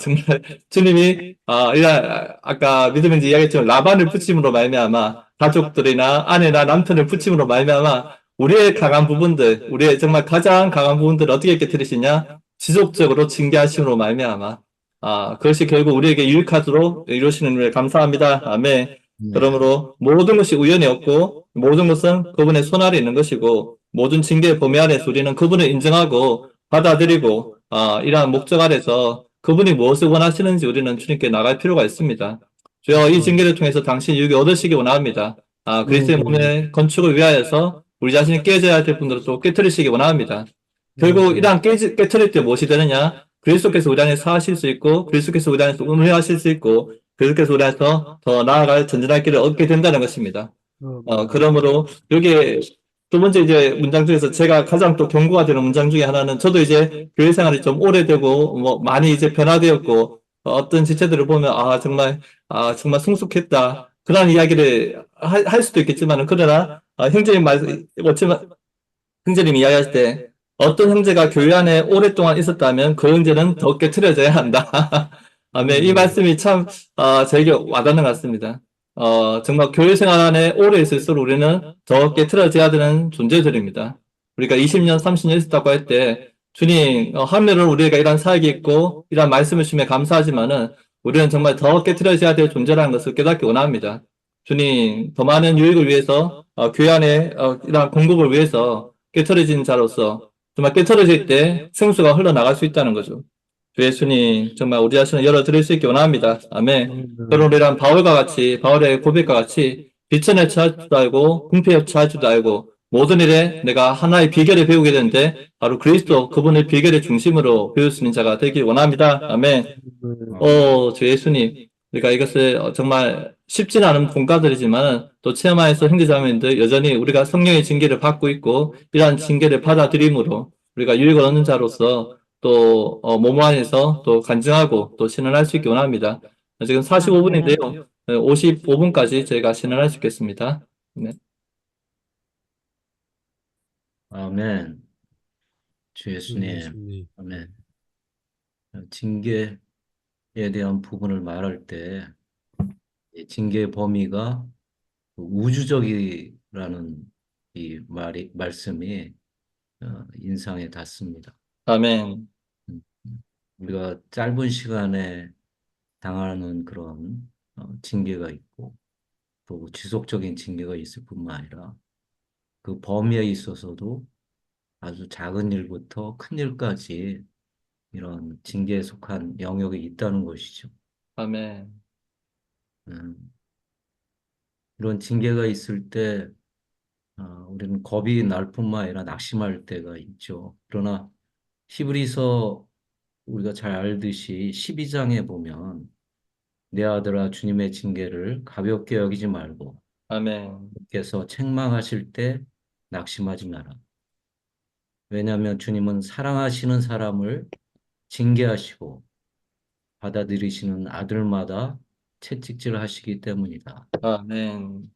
S2: 정말 주님이 아까 믿음의 이야기했지만 라반을 붙임으로 말미암아 가족들이나 아내나 남편을 붙임으로 말미암아 우리의 강한 부분들, 우리의 정말 가장 강한 부분들을 어떻게 깨뜨리시냐? 지속적으로 징계하심으로 말미암아. 그것이 결국 우리에게 유익하도록 이루시는 일 감사합니다. 아멘. 그러므로 모든 것이 우연이 없고 모든 것은 그분의 손 아래 있는 것이고 모든 징계의 범위 안에서 우리는 그분을 인정하고 받아들이고 이러한 목적 아래서 그분이 무엇을 원하시는지 우리는 주님께 나갈 필요가 있습니다. 주여 이 징계를 통해서 당신 유익을 얻으시기 원합니다. 그리스도의 몸의 건축을 위하여서 우리 자신이 깨져야 될 분들을 또 깨뜨리시기 원합니다. 결국 이러한 깨뜨릴 때 무엇이 되느냐? 그리스도께서 우리 안에 사하실 수 있고 그리스도께서 우리 안에서 운행하실 수 있고 그리스도께서 우리 안에서 더 나아갈 전진할 길을 얻게 된다는 것입니다. 그러므로 여기에 두 번째 이제 문장 중에서 제가 가장 또 경고가 되는 문장 중에 하나는 저도 이제 교회 생활이 좀 오래되고 뭐 많이 이제 변화되었고 어떤 지체들을 보면 정말 성숙했다 그런 이야기를 할 수도 있겠지만은 그러나 형제님 형제님 이야기할 때 어떤 형제가 교회 안에 오랫동안 있었다면 그 형제는 더 깨트려져야 한다. 아멘. 이 말씀이 참 저에게 와닿는 것 같습니다. 정말 교회 생활 안에 오래 있을수록 우리는 더 깨트려져야 되는 존재들입니다. 우리가 20년, 30년 있었다고 할 때 주님 하늘은 우리가 이런 사역이 있고 이런 말씀을 주시면 감사하지만은 우리는 정말 더 깨트려져야 될 존재라는 것을 깨닫기 원합니다. 주님 더 많은 유익을 위해서 교회 안에 이런 공급을 위해서 깨트려진 자로서 정말 깨트려질 때 생수가 흘러나갈 수 있다는 거죠. 주 예수님 정말 우리 자신을 열어드릴 수 있게 원합니다. 아멘. 그럼 우리랑 바울의 고백과 같이 비천에 처할 줄도 알고 궁핍에 처할 줄도 알고 모든 일에 내가 하나의 비결을 배우게 되는데 바로 그리스도 그분의 비결의 중심으로 배울 수 있는 자가 되길 원합니다. 아멘. 주 예수님 우리가 이것을 정말 쉽지는 않은 공과들이지만 또 체험하여서 형제자매님들 여전히 우리가 성령의 징계를 받고 있고 이러한 징계를 받아들임으로 우리가 유익을 얻는 자로서 또 몸 안에서 또 간증하고 또 신원할 수 있기 원합니다. 지금 45분인데요. 55분까지 저희가 신원할 수 있겠습니다. 네.
S4: 아멘. 주 예수님.
S3: 예수님.
S4: 아멘. 징계에 대한 부분을 말할 때 이 징계의 범위가 우주적이라는 이 말씀이 인상에 닿습니다.
S2: 아멘.
S4: 우리가 짧은 시간에 당하는 그런 징계가 있고 또 지속적인 징계가 있을 뿐만 아니라 그 범위에 있어서도 아주 작은 일부터 큰 일까지 이런 징계에 속한 영역이 있다는 것이죠.
S2: 아멘.
S4: 음, 이런 징계가 있을 때 우리는 겁이 날 뿐만 아니라 낙심할 때가 있죠. 그러나 히브리서 우리가 잘 알듯이 12장에 보면 내 아들아 주님의 징계를 가볍게 여기지 말고
S2: 아멘.
S4: 주께서 책망하실 때 낙심하지 마라. 왜냐하면 주님은 사랑하시는 사람을 징계하시고 받아들이시는 아들마다 채찍질 하시기 때문이다.
S2: 아멘.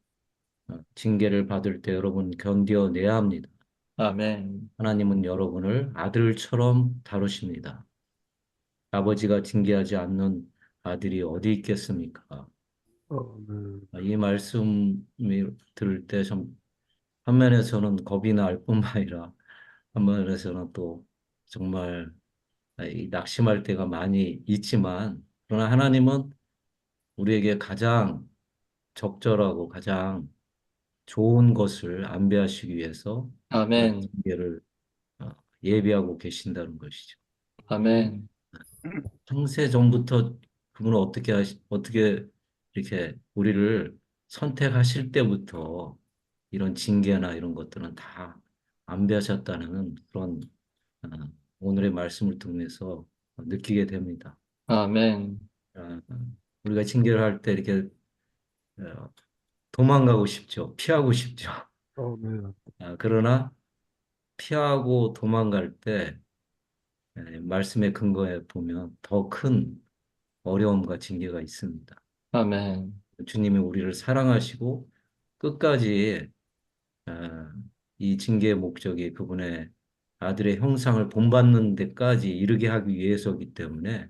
S4: 징계를 받을 때 여러분 견뎌내야 합니다.
S2: 아멘.
S4: 하나님은 여러분을 아들처럼 다루십니다. 아버지가 징계하지 않는 아들이 어디 있겠습니까? 이 말씀을 들을 때 좀 한면에서는 겁이 날 뿐만 아니라 한면에서는 또 정말 이 낙심할 때가 많이 있지만 그러나 하나님은 우리에게 가장 적절하고 가장 좋은 것을 안배하시기 위해서 이런
S2: 아멘.
S4: 징계를 어, 예비하고 계신다는 것이죠.
S2: 아멘.
S4: 창세 전부터 그분은 어떻게 이렇게 우리를 선택하실 때부터 이런 징계나 이런 것들은 다 안배하셨다는 그런 어, 오늘의 말씀을 통해서 느끼게 됩니다.
S2: 아멘.
S4: 어, 우리가 징계를 할 때 이렇게 어, 도망가고 싶죠. 피하고 싶죠. 그러나 피하고 도망갈 때 말씀의 근거에 보면 더 큰 어려움과 징계가 있습니다.
S2: 아멘.
S4: 주님이 우리를 사랑하시고 끝까지 어, 이 징계의 목적이 그분의 아들의 형상을 본받는 데까지 이르게 하기 위해서이기 때문에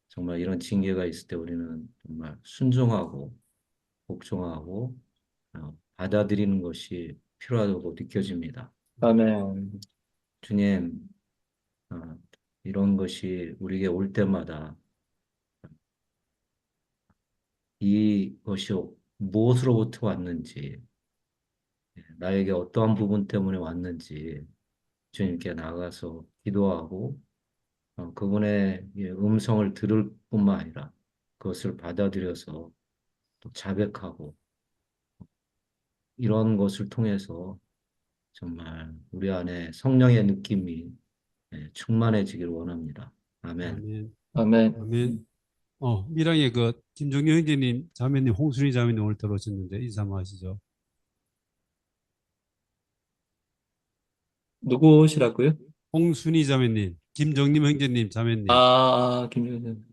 S4: 정말 이런 징계가 있을 때 우리는 정말 순종하고 복종하고 받아들이는 것이 필요하다고 느껴집니다.
S2: 아멘.
S4: 주님, 어, 이런 것이 우리에게 올 때마다 이것이 무엇으로부터 왔는지, 나에게 어떠한 부분 때문에 왔는지 주님께 나가서 기도하고 그분의 음성을 들을 뿐만 아니라 그것을 받아들여서 또 자백하고 이런 것을 통해서 정말 우리 안에 성령의 느낌이 충만해지길 원합니다. 아멘.
S3: 아멘.
S2: 아멘.
S3: 아멘. 밀양의 그 김종규 형제님, 자매님, 홍순희 자매님 오늘 들어오셨는데 인사 한번 하시죠.
S2: 누구시라고요?
S3: 홍순희 자매님, 김정림 형제님, 자매님.
S2: 김효진.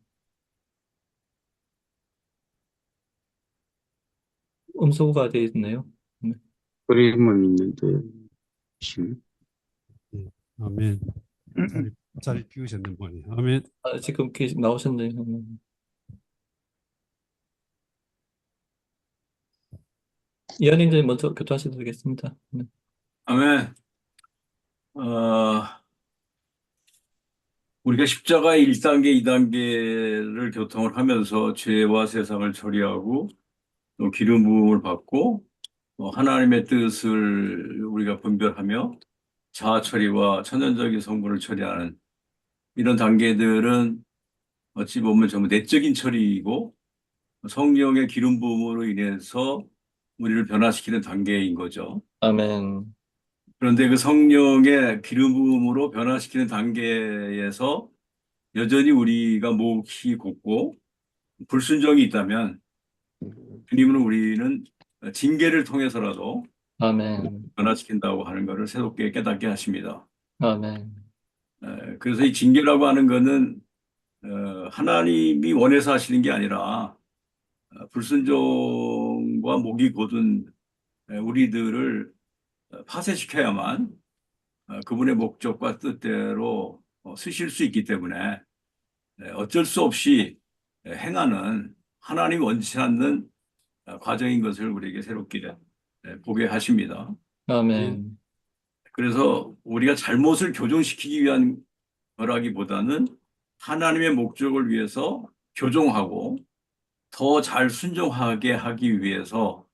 S2: 음소거가 되어 있네요.
S9: 그림은 있는데 지금
S3: 예, 아멘. 자리 비우셨는 분이. 아멘.
S2: 지금 나오셨네요. 이한인님 먼저 교통하셔도 되겠습니다.
S10: 아멘. 우리가 십자가 1단계, 2단계를 교통을 하면서 죄와 세상을 처리하고 또 기름 부음을 받고 하나님의 뜻을 우리가 분별하며 자아 처리와 천연적인 성분을 처리하는 이런 단계들은 어찌 보면 전부 내적인 처리이고 성령의 기름 부음으로 인해서 우리를 변화시키는 단계인 거죠.
S2: 아멘.
S10: 그런데 그 성령의 기름 부음으로 변화시키는 단계에서 여전히 우리가 목이 곧고 불순종이 있다면 주님은 우리는 징계를 통해서라도
S2: 아멘.
S10: 변화시킨다고 하는 것을 새롭게 깨닫게 하십니다.
S2: 아멘.
S10: 그래서 이 징계라고 하는 것은 하나님이 원해서 하시는 게 아니라 불순종과 목이 곧은 우리들을 파쇄시켜야만 그분의 목적과 뜻대로 쓰실 수 있기 때문에 어쩔 수 없이 행하는 하나님이 원치 않는 과정인 것을 우리에게 새롭게 보게 하십니다.
S2: 아멘.
S10: 그래서 우리가 잘못을 교정시키기 위한 거라기보다는 하나님의 목적을 위해서 교정하고 더 잘 순종하게 하기 위해서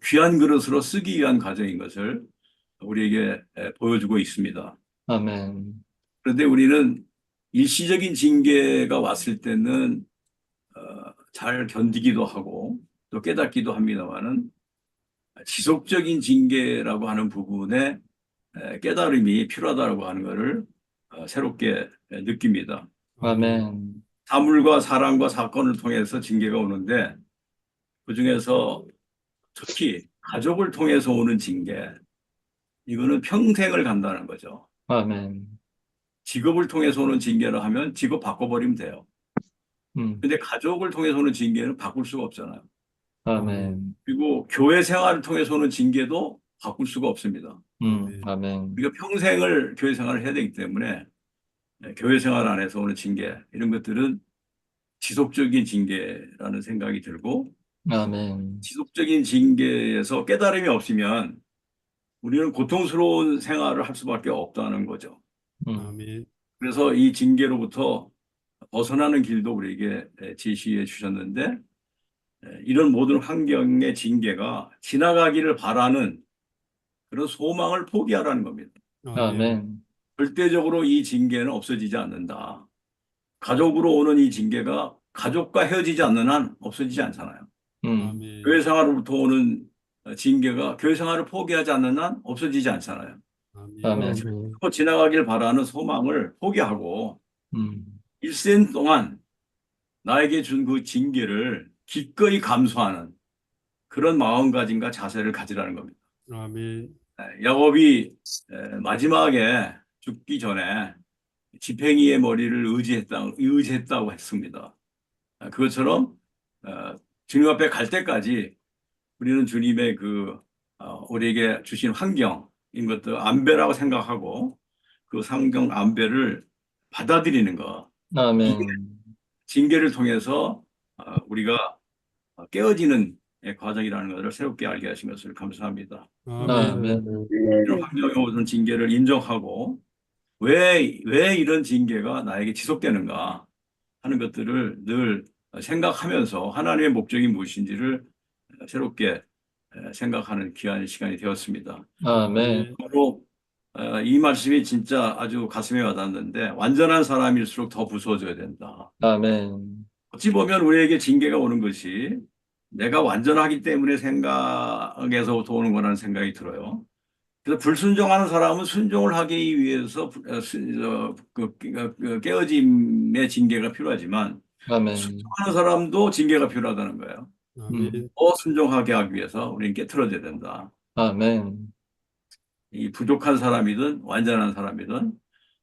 S10: 귀한 그릇으로 쓰기 위한 과정인 것을 우리에게 보여주고 있습니다.
S2: 아멘.
S10: 그런데 우리는 일시적인 징계가 왔을 때는 잘 견디기도 하고 또 깨닫기도 합니다만은 지속적인 징계라고 하는 부분에 깨달음이 필요하다고 하는 것을 새롭게 느낍니다.
S2: 아멘.
S10: 사물과 사람과 사건을 통해서 징계가 오는데 그중에서 특히 가족을 통해서 오는 징계, 이거는 평생을 간다는 거죠.
S2: 아멘.
S10: 직업을 통해서 오는 징계를 하면 직업 바꿔버리면 돼요.
S2: 음.
S10: 근데 가족을 통해서 오는 징계는 바꿀 수가 없잖아요.
S2: 아멘.
S10: 그리고 교회 생활을 통해서 오는 징계도 바꿀 수가 없습니다.
S2: 아멘.
S10: 우리가 평생을 교회 생활을 해야 되기 때문에 교회 생활 안에서 오는 징계, 이런 것들은 지속적인 징계라는 생각이 들고,
S2: 아멘.
S10: 지속적인 징계에서 깨달음이 없으면 우리는 고통스러운 생활을 할 수밖에 없다는 거죠.
S3: 아멘.
S10: 그래서 이 징계로부터 벗어나는 길도 우리에게 제시해 주셨는데, 이런 모든 환경의 징계가 지나가기를 바라는 그런 소망을 포기하라는 겁니다.
S2: 아멘.
S10: 절대적으로 이 징계는 없어지지 않는다. 가족으로 오는 이 징계가 가족과 헤어지지 않는 한 없어지지 않잖아요. 교회 생활로부터 오는 징계가 교회 생활을 포기하지 않는 한 없어지지 않잖아요.
S2: 아멘.
S10: 또 지나가길 바라는 소망을 포기하고 일생 동안 나에게 준 그 징계를 기꺼이 감수하는 그런 마음가짐과 자세를 가지라는 겁니다.
S3: 아멘.
S10: 야곱이 마지막에 죽기 전에 지팽이의 머리를 의지했다고 했습니다. 그것처럼 주님 앞에 갈 때까지 우리는 주님의 우리에게 주신 환경인 것도 안배라고 생각하고 그 상경 안배를 받아들이는 것.
S2: 아멘.
S10: 징계를 통해서 우리가 깨어지는 과정이라는 것을 새롭게 알게 하신 것을 감사합니다.
S2: 아멘.
S10: 이런 환경에 오는 징계를 인정하고 왜 이런 징계가 나에게 지속되는가 하는 것들을 늘 생각하면서 하나님의 목적이 무엇인지를 새롭게 생각하는 귀한 시간이 되었습니다.
S2: 아멘.
S10: 바로 이 말씀이 진짜 아주 가슴에 와닿는데, 완전한 사람일수록 더 부서져야 된다.
S2: 아멘.
S10: 어찌 보면 우리에게 징계가 오는 것이 내가 완전하기 때문에 생각에서부터 오는 거라는 생각이 들어요. 그래서 불순종하는 사람은 순종을 하기 위해서 깨어짐의 징계가 필요하지만,
S2: 아멘.
S10: 순종하는 사람도 징계가 필요하다는 거예요. 더 순종하게 하기 위해서 우리는 깨트려져야 된다.
S2: 아멘.
S10: 이 부족한 사람이든 완전한 사람이든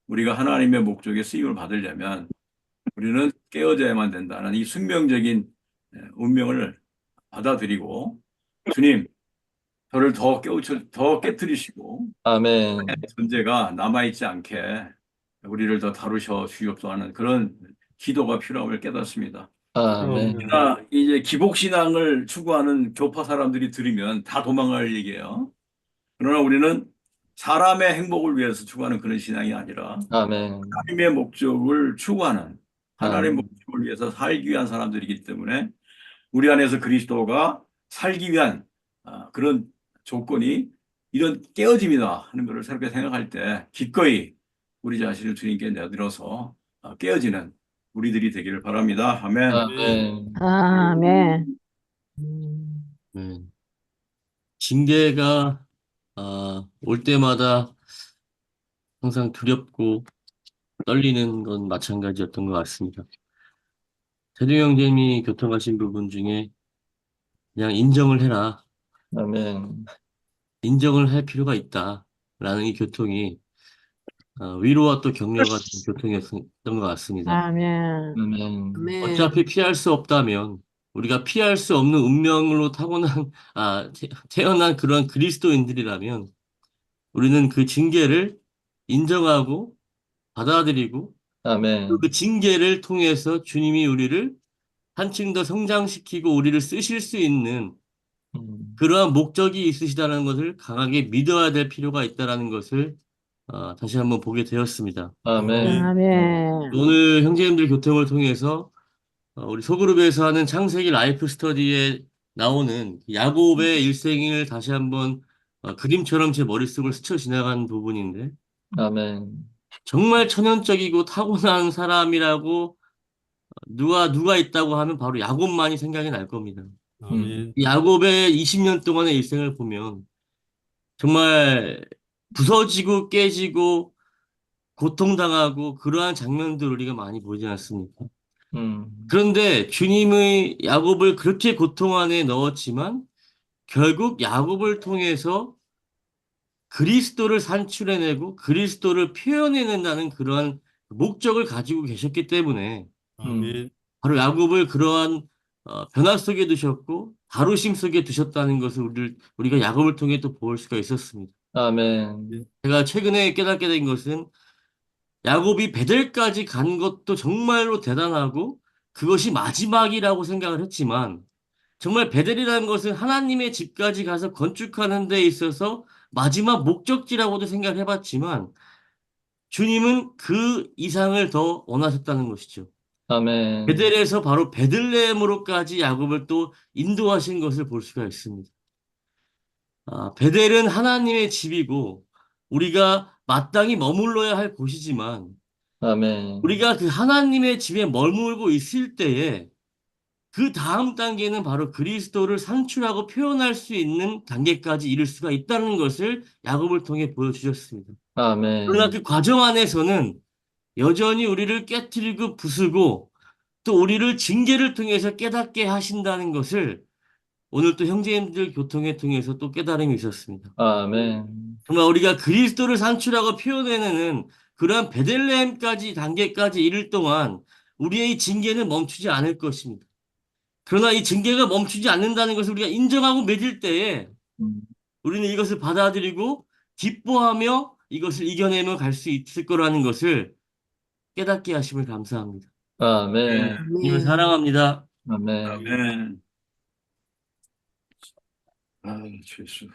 S10: 우리가 하나님의 목적에 쓰임을 받으려면 우리는 깨어져야만 된다는 이 숙명적인 운명을 받아들이고, 주님, 저를 더 깨트리시고
S2: 아멘.
S10: 존재가 남아있지 않게 우리를 더 다루셔 주시옵소서 하는 그런 기도가 필요함을 깨닫습니다.
S2: 아멘.
S10: 그러나 이제 기복신앙을 추구하는 교파 사람들이 들으면 다 도망갈 얘기예요. 그러나 우리는 사람의 행복을 위해서 추구하는 그런 신앙이 아니라
S2: 아멘.
S10: 하나님의 목적을 추구하는, 하나님의
S2: 아멘.
S10: 목적을 위해서 살기 위한 사람들이기 때문에 우리 안에서 그리스도가 살기 위한 그런 조건이 이런 깨어짐이다 하는 것을 새롭게 생각할 때 기꺼이 우리 자신을 주님께 내드려서 깨어지는 우리들이 되기를 바랍니다. 아멘.
S2: 아멘.
S8: 아멘.
S11: 징계가 올 때마다 항상 두렵고 떨리는 건 마찬가지였던 것 같습니다. 태도 형제님이 교통하신 부분 중에 그냥 인정을 해라.
S2: 아멘.
S11: 인정을 할 필요가 있다라는 이 교통이 위로와 또 격려가 된 교통이었던 것 같습니다.
S8: 아멘.
S2: 아멘.
S11: 어차피 피할 수 없다면 우리가 피할 수 없는 운명으로 태어난 그런 그리스도인들이라면 우리는 그 징계를 인정하고 받아들이고
S2: 아멘.
S11: 그 징계를 통해서 주님이 우리를 한층 더 성장시키고 우리를 쓰실 수 있는 그러한 목적이 있으시다는 것을 강하게 믿어야 될 필요가 있다는 것을 다시 한번 보게 되었습니다.
S2: 아멘.
S8: 아멘.
S11: 오늘 형제님들 교통을 통해서 우리 소그룹에서 하는 창세기 라이프 스터디에 나오는 야곱의 일생을 다시 한번 그림처럼 제 머릿속을 스쳐 지나간 부분인데
S2: 아멘.
S11: 정말 천연적이고 타고난 사람이라고 누가 있다고 하면 바로 야곱만이 생각이 날 겁니다.
S3: 아멘.
S11: 이 야곱의 20년 동안의 일생을 보면 정말 부서지고 깨지고 고통당하고 그러한 장면들을 우리가 많이 보지 않습니까? 그런데 주님의 야곱을 그렇게 고통 안에 넣었지만 결국 야곱을 통해서 그리스도를 산출해내고 그리스도를 표현해낸다는 그러한 목적을 가지고 계셨기 때문에
S3: 아멘.
S11: 바로 야곱을 그러한 변화 속에 두셨고 다루심 속에 두셨다는 것을 우리가 야곱을 통해 또 볼 수가 있었습니다.
S2: 아멘.
S11: 제가 최근에 깨닫게 된 것은 야곱이 베델까지 간 것도 정말로 대단하고 그것이 마지막이라고 생각을 했지만 정말 베델이라는 것은 하나님의 집까지 가서 건축하는 데 있어서 마지막 목적지라고도 생각을 해봤지만 주님은 그 이상을 더 원하셨다는 것이죠.
S2: 아멘.
S11: 베델에서 바로 베들레헴으로까지 야곱을 또 인도하신 것을 볼 수가 있습니다. 베델은 하나님의 집이고 우리가 마땅히 머물러야 할 곳이지만
S2: 아멘.
S11: 우리가 그 하나님의 집에 머물고 있을 때에 그 다음 단계는 바로 그리스도를 산출하고 표현할 수 있는 단계까지 이룰 수가 있다는 것을 야곱을 통해 보여주셨습니다. 그러나
S2: 아멘.
S11: 그 과정 안에서는 여전히 우리를 깨트리고 부수고 또 우리를 징계를 통해서 깨닫게 하신다는 것을 오늘 또 형제님들 교통에 통해서 또 깨달음이 있었습니다.
S2: 아멘.
S11: 정말 우리가 그리스도를 산출하고 표현해내는 그러한 베들레헴까지 단계까지 이를 동안 우리의 징계는 멈추지 않을 것입니다. 그러나 이 징계가 멈추지 않는다는 것을 우리가 인정하고 믿을 때에 우리는 이것을 받아들이고 기뻐하며 이것을 이겨내며 갈 수 있을 거라는 것을 깨닫게 하심을 감사합니다.
S2: 아멘.
S11: 주님을 사랑합니다.
S2: 아멘.
S10: 아멘. 아, 예수.